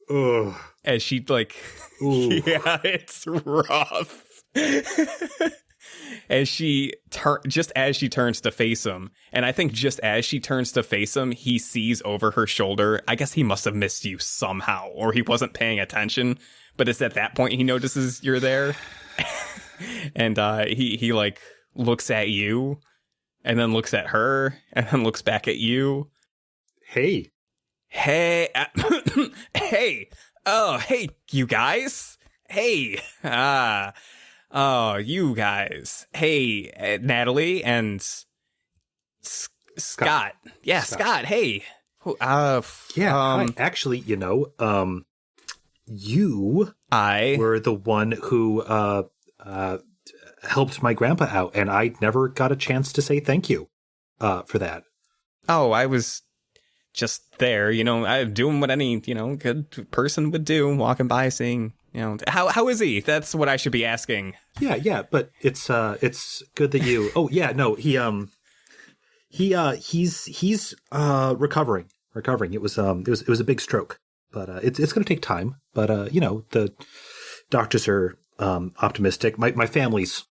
Ugh. As she like, yeah, it's rough. And she just as she turns to face him, and I think just as she turns to face him, he sees over her shoulder. I guess he must have missed you somehow, or he wasn't paying attention. But it's at that point he notices you're there, and he like looks at you, and then looks at her, and then looks back at you. Hey, hey, oh, hey, you guys, hey, oh, you guys, hey, Natalie and Scott. Yeah, Scott, hey. Hi. Actually, you I were the one who helped my grandpa out, and I never got a chance to say thank you for that. Oh, I was just there, I'm doing what any, good person would do, walking by, seeing, how is he? That's what I should be asking. Yeah, but it's good that you. Oh yeah, no, he's recovering. It was a big stroke, but it's going to take time. But the doctors are optimistic. My family's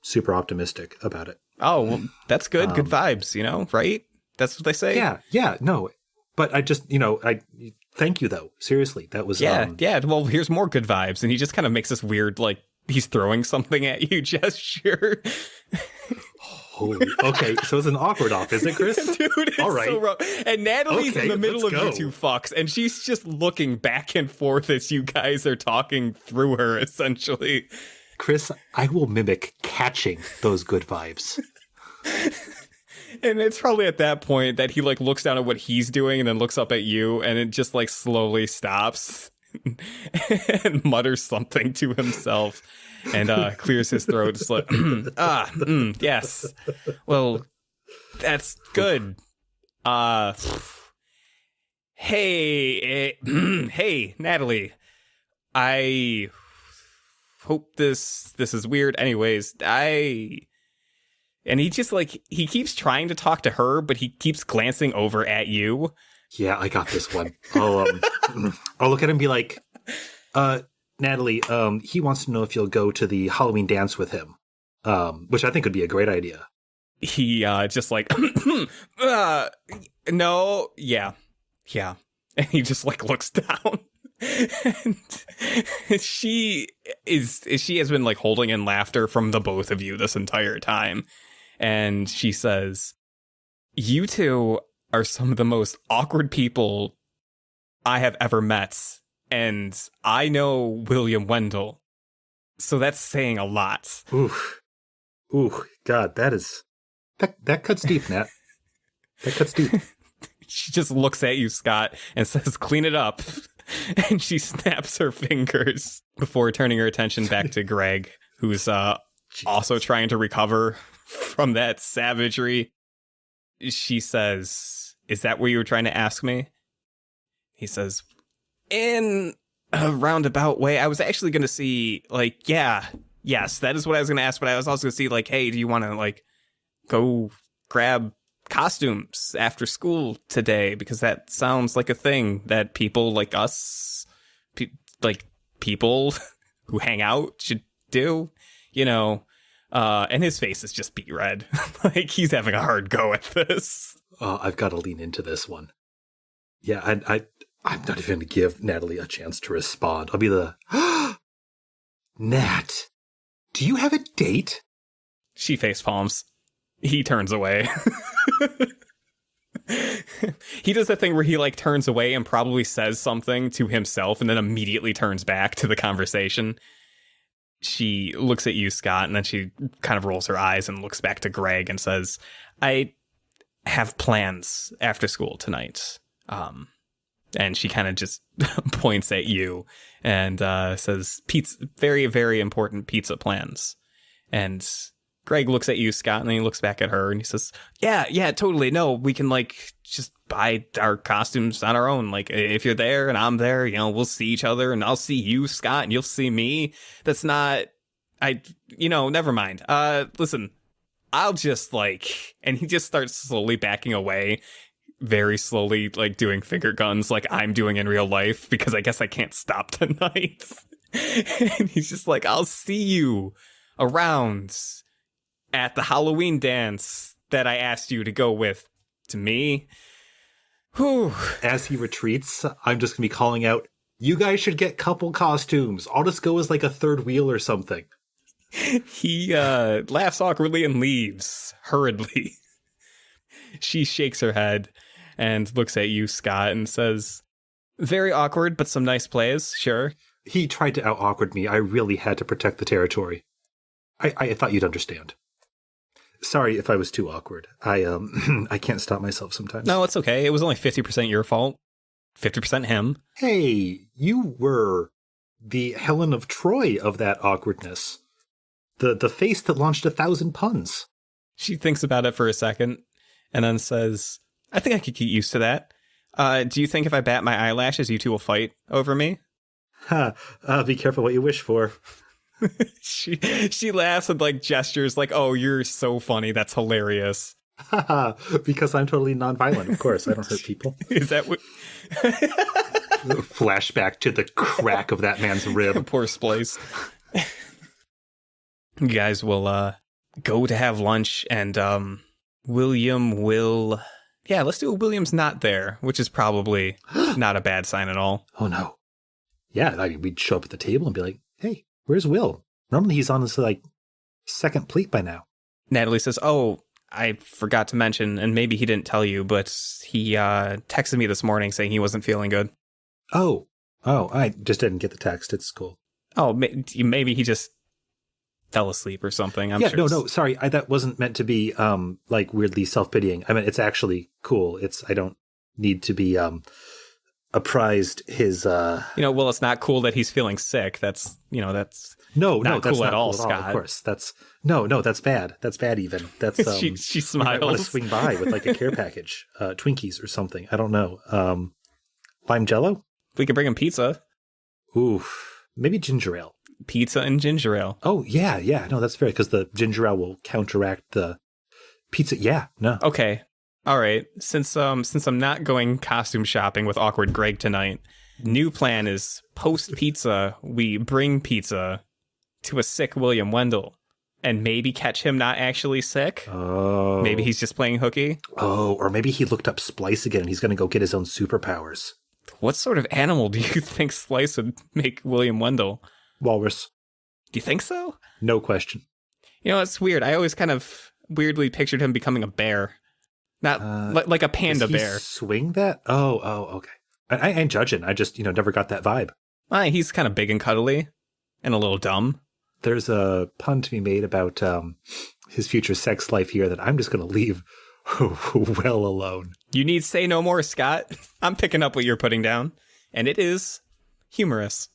super optimistic about it. Oh, well, that's good. Good vibes, right? That's what they say. Yeah, no. But I just, I thank you though. Seriously, that was yeah. Well, here's more good vibes, and he just kind of makes this weird, like he's throwing something at you gesture. Holy, okay, so it's an awkward off, isn't it, Chris? Dude, it's all right. So rough. And Natalie's in the middle of go. you two fucks, and she's just looking back and forth as you guys are talking through her, essentially. Chris, I will mimic catching those good vibes. And it's probably at that point that he like looks down at what he's doing and then looks up at you, and it just like slowly stops and mutters something to himself and clears his throat. Just like, yes. Well, that's good. Hey, Natalie. I hope this is weird. Anyways, and he just like, he keeps trying to talk to her, but he keeps glancing over at you. Yeah, I got this one. I'll look at him and be like, Natalie, he wants to know if you'll go to the Halloween dance with him, which I think would be a great idea. He just like, no, yeah. And he just like looks down. And she has been like holding in laughter from the both of you this entire time. And she says, you two are some of the most awkward people I have ever met. And I know William Wendel. So that's saying a lot. Ooh, God, that cuts deep, Nat. That cuts deep. She just looks at you, Scott, and says, clean it up. And she snaps her fingers before turning her attention back to Greg, who's also trying to recover from that savagery. She says, is that what you were trying to ask me? He says, in a roundabout way, I was actually going to see, like, yes, that is what I was going to ask, but I was also going to see, like, hey, do you want to, like, go grab costumes after school today? Because that sounds like a thing that people like us, people who hang out should do, and his face is just beet red. Like he's having a hard go at this. I've got to lean into this one. Yeah, I'm not even going to give Natalie a chance to respond. I'll be the, Nat, do you have a date? She face palms. He turns away. He does that thing where he like turns away and probably says something to himself and then immediately turns back to the conversation. She looks at you, Scott, and then she kind of rolls her eyes and looks back to Greg and says, I have plans after school tonight. And she kind of just points at you and says, pizza, very, very important pizza plans. And Greg looks at you, Scott, and then he looks back at her and he says, yeah, totally. No, we can like just buy our costumes on our own. Like if you're there and I'm there, we'll see each other and I'll see you, Scott, and you'll see me. That's not, never mind. Listen, I'll just like, and he just starts slowly backing away, very slowly, like doing finger guns like I'm doing in real life because I guess I can't stop tonight. And he's just like, I'll see you around at the Halloween dance that I asked you to go with to me. Whew. As he retreats, I'm just going to be calling out, you guys should get couple costumes. I'll just go as like a third wheel or something. He laughs awkwardly and leaves hurriedly. She shakes her head and looks at you, Scott, and says, very awkward, but some nice plays, sure. He tried to out-awkward me. I really had to protect the territory. I thought you'd understand. Sorry if I was too awkward. I can't stop myself sometimes. No, it's okay. It was only 50% your fault. 50% him. Hey, you were the Helen of Troy of that awkwardness. The face that launched 1,000 puns. She thinks about it for a second and then says, I think I could get used to that. Do you think if I bat my eyelashes, you two will fight over me? Ha, be careful what you wish for. She laughs and like gestures like, oh, you're so funny. That's hilarious. Haha, because I'm totally nonviolent, of course. I don't hurt people. Is that what? Flashback to the crack of that man's rib. Poor Splice. You guys will go to have lunch, and William will... Yeah, let's do a William's not there, which is probably not a bad sign at all. Oh, no. Yeah, I mean, we'd show up at the table and be like, hey, where's Will? Normally he's on his, like, second plate by now. Natalie says, oh, I forgot to mention, and maybe he didn't tell you, but he texted me this morning saying he wasn't feeling good. Oh, I just didn't get the text. It's cool. Oh, maybe he just fell asleep or something. I'm sure. No, sorry. That wasn't meant to be, like, weirdly self-pitying. I mean, it's actually cool. I don't need to be, apprised his, well, it's not cool that he's feeling sick. That's No, that's not cool cool at all, Scott. Of course. That's bad. That's bad even. That's, she smiles. I want to swing by with, like, a care package, Twinkies or something. I don't know. Lime Jello? We could bring him pizza. Ooh, maybe ginger ale. Pizza and ginger ale. Oh, yeah. No, that's fair, because the ginger ale will counteract the pizza. Yeah, no. Okay. All right. Since I'm not going costume shopping with awkward Greg tonight, new plan is post-pizza, we bring pizza to a sick William Wendel and maybe catch him not actually sick. Oh. Maybe he's just playing hooky. Oh, or maybe he looked up Splice again and he's going to go get his own superpowers. What sort of animal do you think Slice would make William Wendel? Walrus. Do you think so? No question. It's weird. I always kind of weirdly pictured him becoming a bear. Not like a panda does he bear. Swing that? Oh, okay. I ain't judging. I just, never got that vibe. He's kind of big and cuddly and a little dumb. There's a pun to be made about his future sex life here that I'm just going to leave well alone. You need say no more, Scott. I'm picking up what you're putting down. And it is humorous.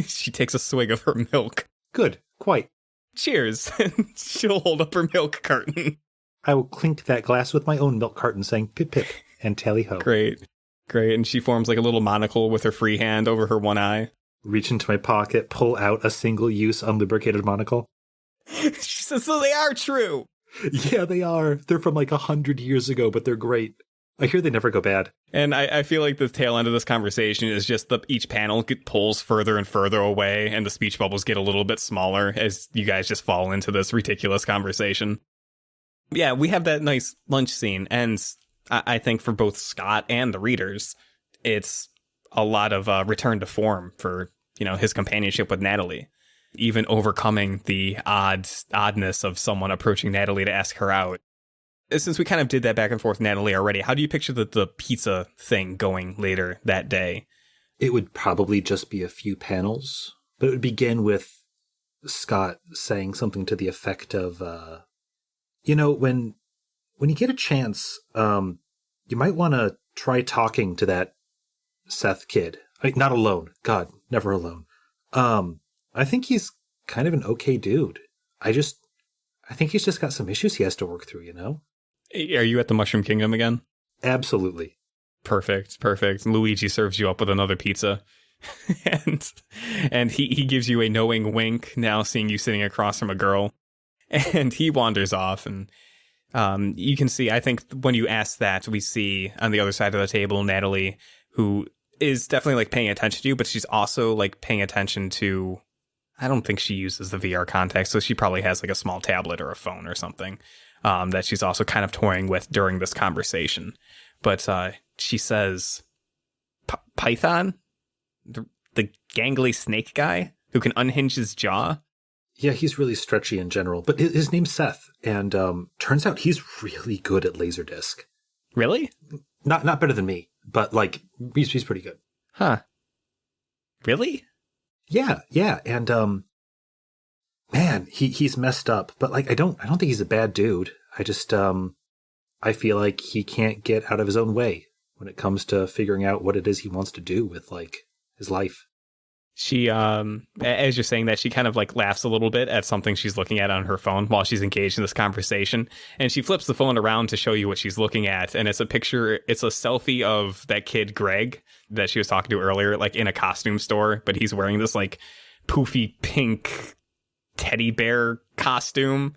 She takes a swig of her milk. Good. Quite. Cheers. She'll hold up her milk carton. I will clink that glass with my own milk carton saying pip pip and tally ho. Great. And she forms like a little monocle with her free hand over her one eye. Reach into my pocket, pull out a single-use unlubricated monocle. She says, so they are true. Yeah, they are. They're from like 100 years ago, but they're great. I hear they never go bad. And I feel like the tail end of this conversation is just each panel pulls further and further away, and the speech bubbles get a little bit smaller as you guys just fall into this ridiculous conversation. Yeah, we have that nice lunch scene, and I think for both Scott and the readers, it's a lot of return to form for, his companionship with Natalie. Even overcoming the oddness of someone approaching Natalie to ask her out. Since we kind of did that back and forth, Natalie, already, how do you picture the pizza thing going later that day? It would probably just be a few panels, but it would begin with Scott saying something to the effect of, when you get a chance, you might want to try talking to that Seth kid. Not alone. God, never alone. I think he's kind of an okay dude. I think he's just got some issues he has to work through, Are you at the Mushroom Kingdom again? Absolutely. Perfect. Luigi serves you up with another pizza. and he gives you a knowing wink now seeing you sitting across from a girl. And he wanders off, and you can see, I think when you ask that, we see on the other side of the table Natalie, who is definitely like paying attention to you, but she's also like paying attention to, I don't think she uses the VR context, so she probably has like a small tablet or a phone or something that she's also kind of toying with during this conversation. But she says, Python? The gangly snake guy who can unhinge his jaw? Yeah, he's really stretchy in general, but his name's Seth, and turns out he's really good at Laserdisc. Really? Not better than me, but like he's pretty good. Huh. Really? Yeah, and man, he's messed up, but like I don't think he's a bad dude. I just I feel like he can't get out of his own way when it comes to figuring out what it is he wants to do with like his life. She, as you're saying that, she kind of like laughs a little bit at something she's looking at on her phone while she's engaged in this conversation. And she flips the phone around to show you what she's looking at. And it's a selfie of that kid, Greg, that she was talking to earlier, like in a costume store. But he's wearing this like poofy pink teddy bear costume.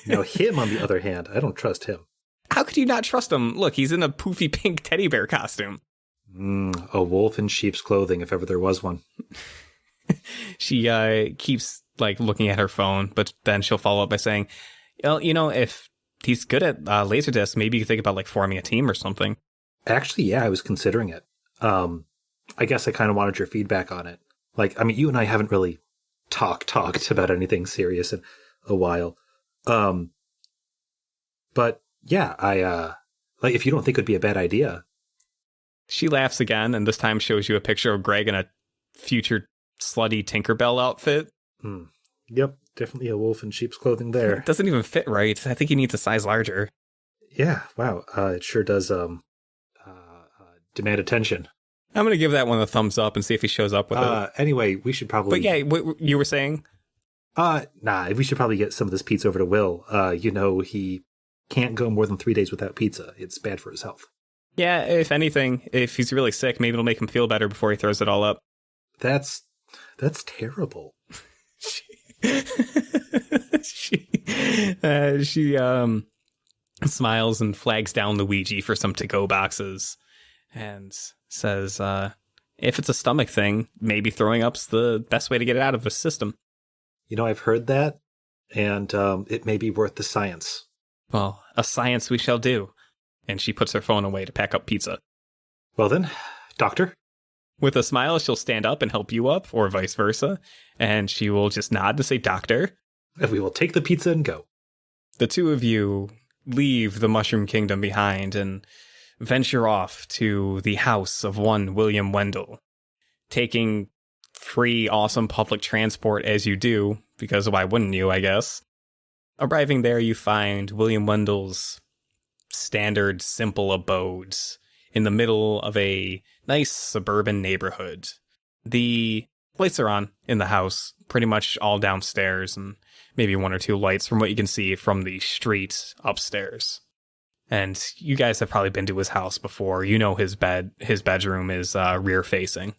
Now, him, on the other hand, I don't trust him. How could you not trust him? Look, he's in a poofy pink teddy bear costume. A wolf in sheep's clothing, if ever there was one. She keeps like looking at her phone, but then she'll follow up by saying, well, if he's good at Laserdisc, maybe you could think about like forming a team or something. Actually, yeah, I was considering it. I guess I kind of wanted your feedback on it. Like, I mean, you and I haven't really talked about anything serious in a while. But yeah, I like, if you don't think it would be a bad idea. She laughs again, and this time shows you a picture of Greg in a future slutty Tinkerbell outfit. Yep, definitely a wolf in sheep's clothing there. It doesn't even fit right. I think he needs a size larger. Yeah, wow. It sure does demand attention. I'm going to give that one a thumbs up and see if he shows up with it. Anyway, we should probably... But yeah, what you were saying? We should probably get some of this pizza over to Will. He can't go more than 3 days without pizza. It's bad for his health. Yeah, if anything, if he's really sick, maybe it'll make him feel better before he throws it all up. That's terrible. She smiles and flags down Luigi for some to-go boxes and says, if it's a stomach thing, maybe throwing up's the best way to get it out of his system. I've heard that, and it may be worth the science. Well, a science we shall do. And she puts her phone away to pack up pizza. Well then, doctor? With a smile, she'll stand up and help you up, or vice versa. And she will just nod to say, doctor. And we will take the pizza and go. The two of you leave the Mushroom Kingdom behind and venture off to the house of one William Wendel, taking free, awesome public transport as you do, because why wouldn't you, I guess? Arriving there, you find William Wendel's standard, simple abodes in the middle of a nice suburban neighborhood. The lights are on in the house, pretty much all downstairs, and maybe one or two lights from what you can see from the street upstairs. And you guys have probably been to his house before. You know his bedroom is rear facing.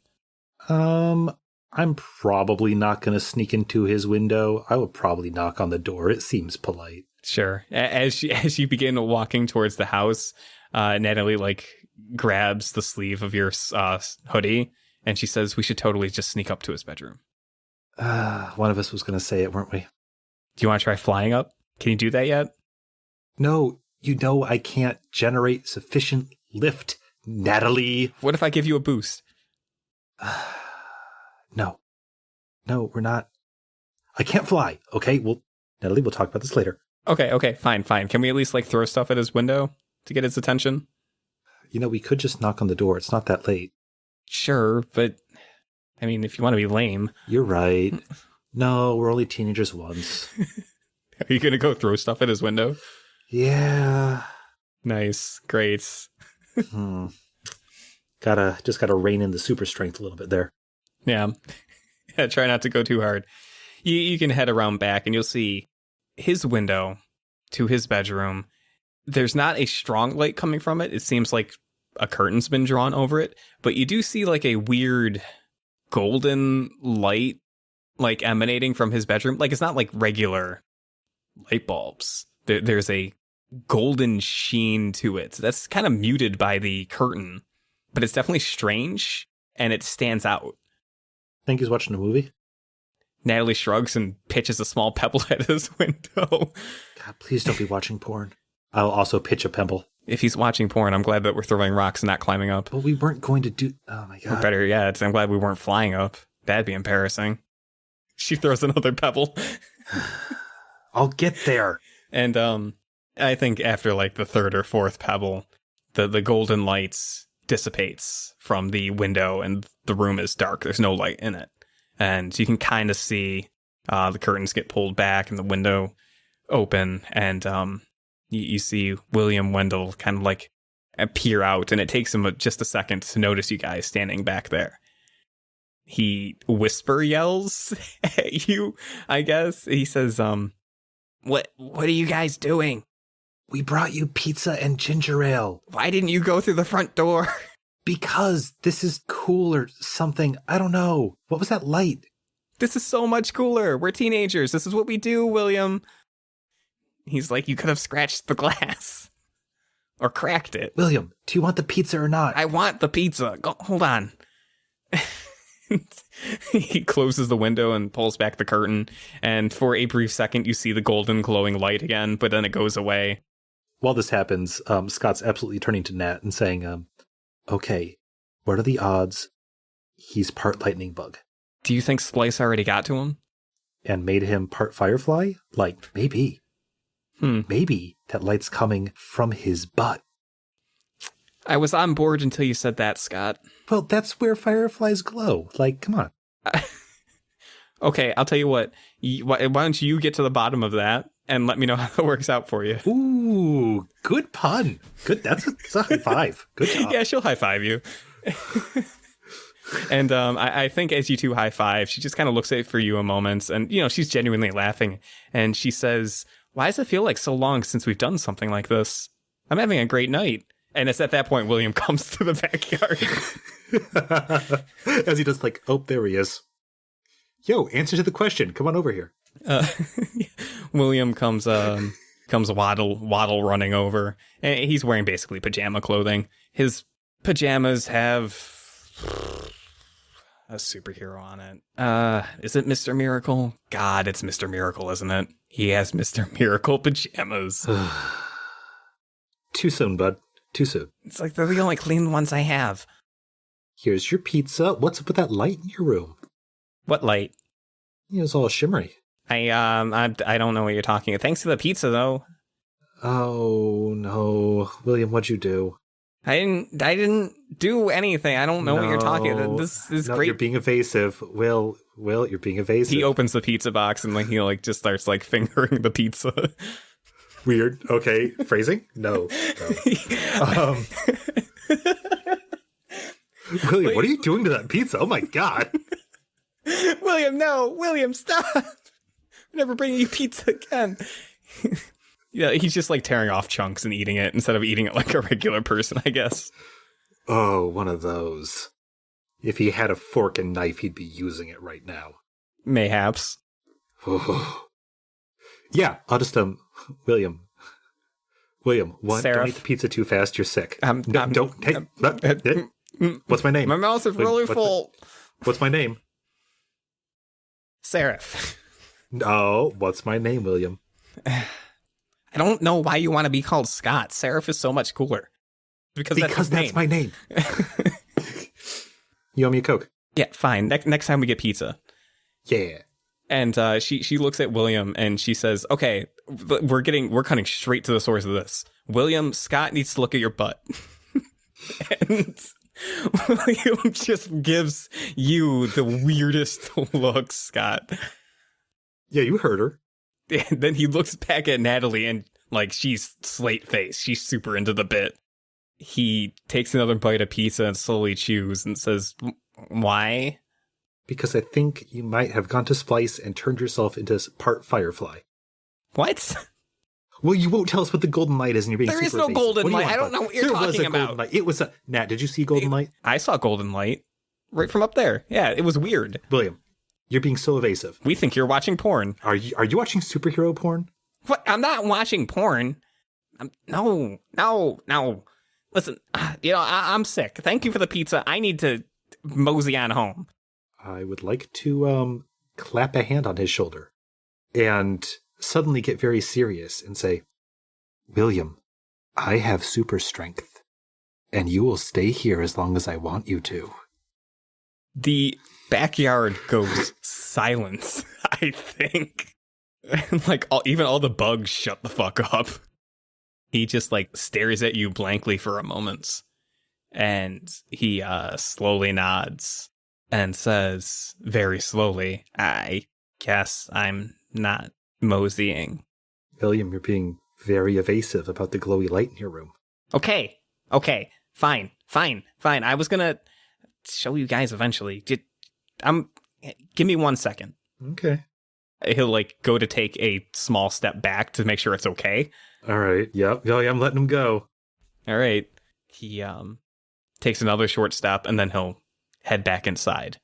I'm probably not going to sneak into his window. I will probably knock on the door. It seems polite. Sure. As you begin walking towards the house, Natalie grabs the sleeve of your hoodie, and she says, "We should totally just sneak up to his bedroom." One of us was going to say it, weren't we? Do you want to try flying up? Can you do that yet? No, I can't generate sufficient lift, Natalie. What if I give you a boost? No, we're not. I can't fly. Okay, Natalie, we'll talk about this later. Okay, fine. Can we at least throw stuff at his window to get his attention? We could just knock on the door. It's not that late. Sure, but I mean, if you want to be lame. You're right. No, we're only teenagers once. Are you going to go throw stuff at his window? Yeah. Nice. Great. Just gotta rein in the super strength a little bit there. Yeah. Try not to go too hard. You can head around back and you'll see his window to his bedroom. There's not a strong light coming from it. It seems like a curtain's been drawn over it, but you do see a weird golden light emanating from his bedroom. It's not regular light bulbs. There's a golden sheen to it. That's kind of muted by the curtain, but it's definitely strange and it stands out. Think he's watching a movie? Natalie shrugs and pitches a small pebble at his window. God, please don't be watching porn. I'll also pitch a pebble. If he's watching porn, I'm glad that we're throwing rocks and not climbing up. But we weren't going to do... Oh my God. Or better yet, I'm glad we weren't flying up. That'd be embarrassing. She throws another pebble. I'll get there. And I think after the third or fourth pebble, the golden lights dissipates from the window and the room is dark. There's no light in it. And you can kind of see the curtains get pulled back and the window open. And you see William Wendel kind of peer out. And it takes him just a second to notice you guys standing back there. he whisper yells at you, I guess. He says, what are you guys doing? We brought you pizza and ginger ale. Why didn't you go through the front door? Because this is cool or something. I don't know. What was that light? This is so much cooler. We're teenagers. This is what we do, William. He's like, you could have scratched the glass. Or cracked it. William, do you want the pizza or not? I want the pizza. Hold on. He closes the window and pulls back the curtain. And for a brief second, you see the golden glowing light again, but then it goes away. While this happens, Scott's absolutely turning to Nat and saying, okay, what are the odds he's part lightning bug? Do you think Splice already got to him? And made him part firefly? Like, maybe. Maybe that light's coming from his butt. I was on board until you said that, Scott. Well, that's where fireflies glow. Like, come on. Okay, I'll tell you what. Why don't you get to the bottom of that and let me know how it works out for you? Ooh, good pun. Good. That's a high five. Good job. Yeah, she'll high five you. And I think as you two high five, she just kind of looks at it for you a moment. And, she's genuinely laughing. And she says, why does it feel like so long since we've done something like this? I'm having a great night. And it's at that point William comes to the backyard. As he does, like, oh, there he is. Yo, answer to the question. Come on over here. William comes waddle running over. And he's wearing basically pajama clothing. His pajamas have a superhero on it. Is it Mr. Miracle? God, it's Mr. Miracle, isn't it? He has Mr. Miracle pajamas. Too soon, bud. Too soon. It's like they're the only clean ones I have. Here's your pizza. What's up with that light in your room? What light? It's all shimmery. I don't know what you're talking about. Thanks for the pizza, though. Oh, no. William, what'd you do? I didn't do anything. I don't know what you're talking about. This is great. You're being evasive. Will, you're being evasive. He opens the pizza box and he just starts fingering the pizza. Weird. Okay. Phrasing? No. William, what are you doing to that pizza? Oh my God. William, no. William, stop. I'm never bringing you pizza again. Yeah, he's just tearing off chunks and eating it instead of eating it like a regular person, I guess. Oh, one of those. If he had a fork and knife, he'd be using it right now. Mayhaps. Yeah, I'll just, William, don't eat the pizza too fast, you're sick. What's my name? My mouth is really full. What's my name? Seraph. No, what's my name, William? I don't know why you want to be called Scott. Seraph is so much cooler. Because that's my name. You owe me a Coke. Yeah, fine. Next time we get pizza. Yeah. And she looks at William and she says, okay, we're cutting straight to the source of this. William, Scott needs to look at your butt. And William just gives you the weirdest looks, Scott. Yeah, you heard her. And then he looks back at Natalie and she's slate face. She's super into the bit. He takes another bite of pizza and slowly chews and says, why? Because I think you might have gone to Splice and turned yourself into part firefly. What? Well, you won't tell us what the golden light is, and you're being There super is no evasive. golden light. I don't know what you're talking about. Golden light. It was a... Nat, did you see golden light? I saw golden light right from up there. Yeah, it was weird. William, you're being so evasive. We think you're watching porn. Are you watching superhero porn? What? I'm not watching porn. No. Listen, I'm sick. Thank you for the pizza. I need to mosey on home. I would like to clap a hand on his shoulder and suddenly get very serious and say, William, I have super strength, and you will stay here as long as I want you to. The backyard goes silent, I think. Even all the bugs shut the fuck up. He just stares at you blankly for a moment. And he slowly nods and says very slowly, I guess I'm not moseying. William, you're being very evasive about the glowy light in your room. Okay, fine. I was gonna show you guys eventually. Give me 1 second. Okay. He'll, like, go to take a small step back to make sure it's okay. All right. Yep. Oh, yeah, I'm letting him go. All right. He takes another short step, and then he'll head back inside.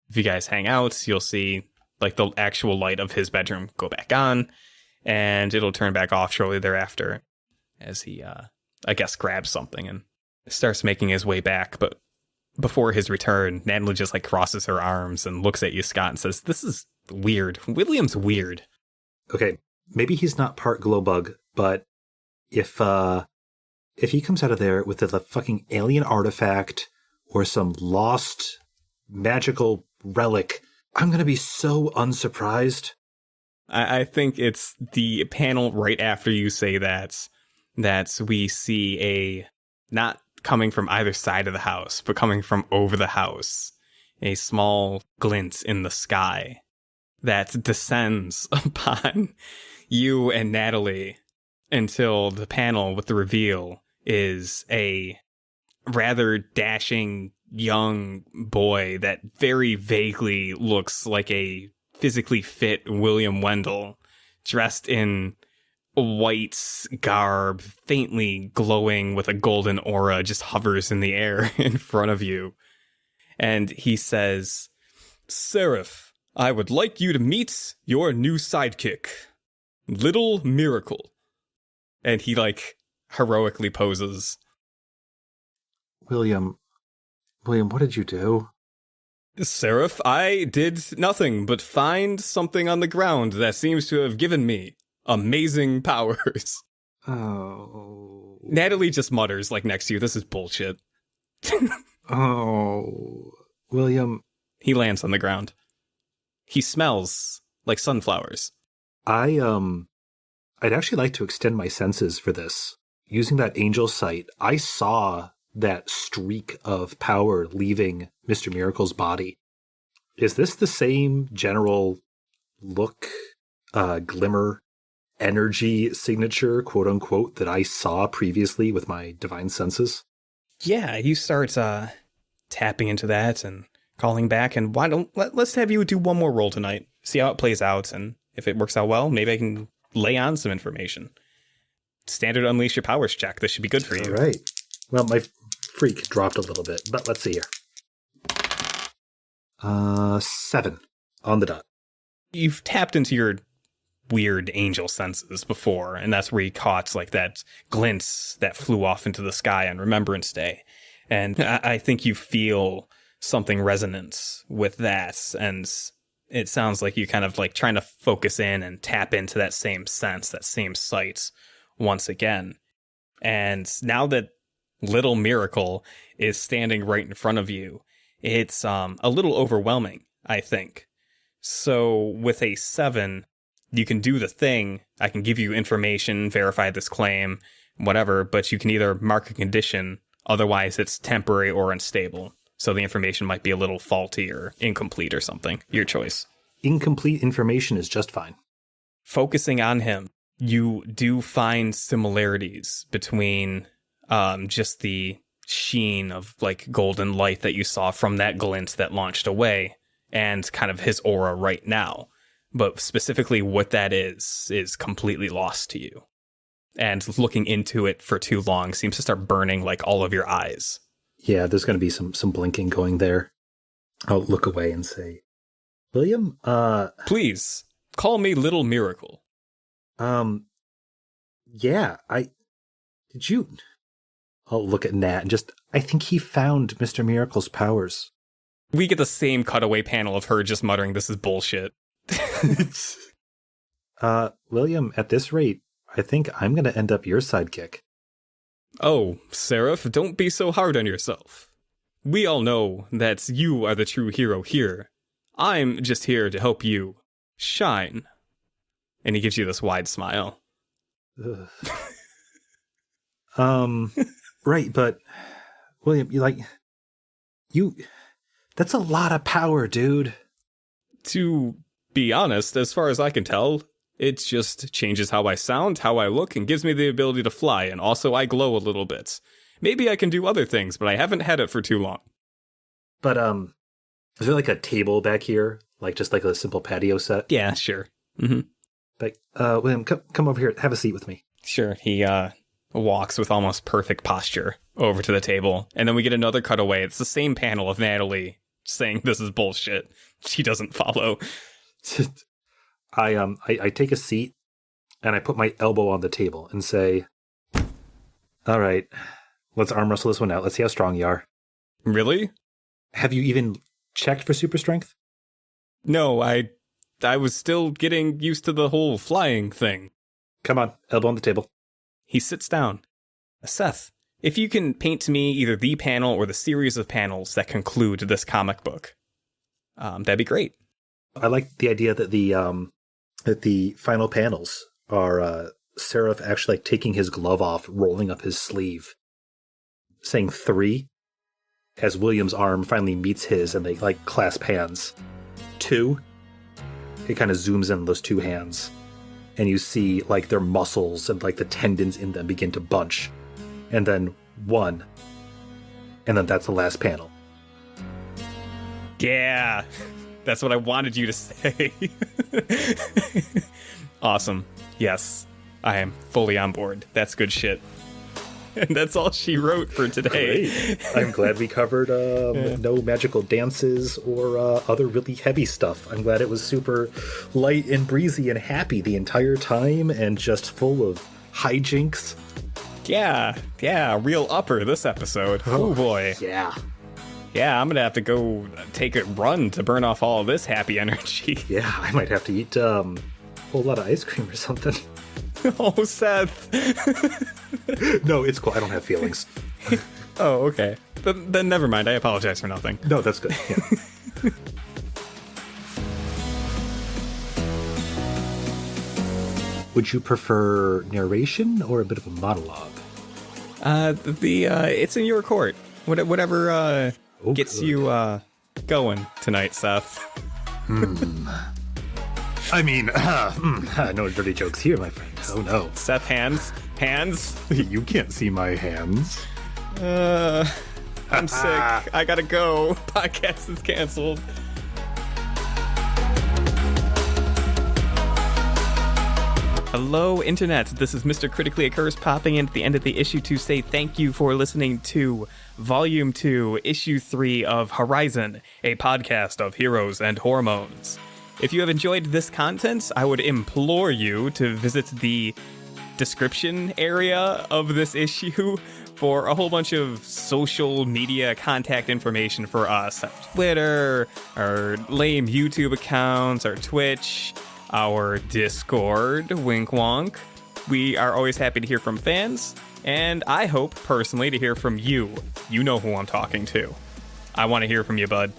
If you guys hang out, you'll see, like, the actual light of his bedroom go back on, and it'll turn back off shortly thereafter as he, I guess, grabs something and starts making his way back. But before his return, Natalie just, like, crosses her arms and looks at you, Scott, and says, "This is weird. William's weird." Okay, maybe he's not part glowbug, but if he comes out of there with a fucking alien artifact or some lost magical relic, I'm gonna be so unsurprised. I think it's the panel right after you say that we see a, not coming from either side of the house, but coming from over the house, a small glint in the sky that descends upon you and Natalie until the panel with the reveal is a rather dashing young boy that very vaguely looks like a physically fit William Wendel, dressed in white garb, faintly glowing with a golden aura, just hovers in the air in front of you. And he says, "Seraph, I would like you to meet your new sidekick, Little Miracle." And he, like, heroically poses. William, what did you do? "Seraph, I did nothing but find something on the ground that seems to have given me amazing powers." Oh. Natalie just mutters, like, next to you, "This is bullshit." Oh. William. He lands on the ground. He smells like sunflowers. I'd actually like to extend my senses for this. Using that angel sight, I saw that streak of power leaving Mr. Miracle's body. Is this the same general look, glimmer, energy signature, quote unquote, that I saw previously with my divine senses? Yeah, you start tapping into that and calling back, and let's have you do one more roll tonight. See how it plays out, and if it works out well, maybe I can lay on some information. Standard Unleash Your Powers check. This should be good for you. All right. Well, my freak dropped a little bit, but let's see here. 7 on the dot. You've tapped into your weird angel senses before, and that's where you caught, like, that glint that flew off into the sky on Remembrance Day. And I think you feel something resonant with that, and it sounds like you kind of, like, trying to focus in and tap into that same sense, that same sight once again. And now that Little Miracle is standing right in front of you, it's a little overwhelming, I think. So with a 7, you can do the thing. I can give you information, verify this claim, whatever, but you can either mark a condition, otherwise it's temporary or unstable. So the information might be a little faulty or incomplete or something. Your choice. Incomplete information is just fine. Focusing on him, you do find similarities between just the sheen of, like, golden light that you saw from that glint that launched away and kind of his aura right now. But specifically what that is completely lost to you. And looking into it for too long seems to start burning, like, all of your eyes. Yeah, there's going to be some blinking going there. I'll look away and say, "William, please, call me Little Miracle." Yeah, did you... I'll look at Nat and I think he found Mr. Miracle's powers. We get the same cutaway panel of her just muttering, "This is bullshit." William, at this rate, I think I'm going to end up your sidekick. "Oh, Seraph, don't be so hard on yourself. We all know that you are the true hero here. I'm just here to help you shine." And he gives you this wide smile. Right, but William, that's a lot of power, dude. To be honest, as far as I can tell, it just changes how I sound, how I look, and gives me the ability to fly, and also I glow a little bit. Maybe I can do other things, but I haven't had it for too long. But, Is there like a table back here? Like just like a simple patio set? Yeah, sure. Mm-hmm. Like, William, come over here. Have a seat with me. Sure. He walks with almost perfect posture over to the table. And then we get another cutaway. It's the same panel of Natalie saying this is bullshit. She doesn't follow. I take a seat and I put my elbow on the table and say, all right, let's arm wrestle this one out. Let's see how strong you are. Really? Have you even checked for super strength? No, I was still getting used to the whole flying thing. Come on, elbow on the table. He sits down. Seth, if you can paint to me either the panel or the series of panels that conclude this comic book, that'd be great. I like the idea that the final panels are Seraph actually like taking his glove off, rolling up his sleeve, saying 3, as William's arm finally meets his and they like clasp hands. 2, it kind of zooms in those 2 hands, and you see like their muscles and like the tendons in them begin to bunch. And then 1, and then that's the last panel. Yeah, that's what I wanted you to say. Awesome. Yes, I am fully on board. That's good shit. And that's all she wrote for today. Great. I'm glad we covered no magical dances or other really heavy stuff. I'm glad it was super light and breezy and happy the entire time and just full of hijinks. Yeah, real upper this episode. Oh boy. Yeah. Yeah, I'm gonna have to go take a run to burn off all of this happy energy. Yeah, I might have to eat a whole lot of ice cream or something. Oh, Seth. No, it's cool. I don't have feelings. Oh, okay. Then never mind. I apologize for nothing. No, that's good. Yeah. Would you prefer narration or a bit of a monologue? It's in your court. Whatever gets good. you going tonight, Seth. I mean, no dirty jokes here, my friend. Oh no. Seth, hands. You can't see my hands. I'm sick. I gotta go. Podcast is canceled. Hello, Internet. This is Mr. Critically Accursed popping in at the end of the issue to say thank you for listening to Volume 2, Issue 3 of Horizon, a podcast of heroes and hormones. If you have enjoyed this content, I would implore you to visit the description area of this issue for a whole bunch of social media contact information for us. Twitter, our lame YouTube accounts, our Twitch, our Discord, wink wonk. We are always happy to hear from fans, and I hope personally to hear from you. You know who I'm talking to. I want to hear from you, bud.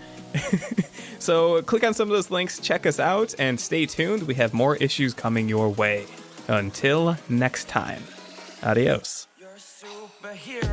So click on some of those links, check us out, and stay tuned. We have more issues coming your way. Until next time, adios. You're a superhero.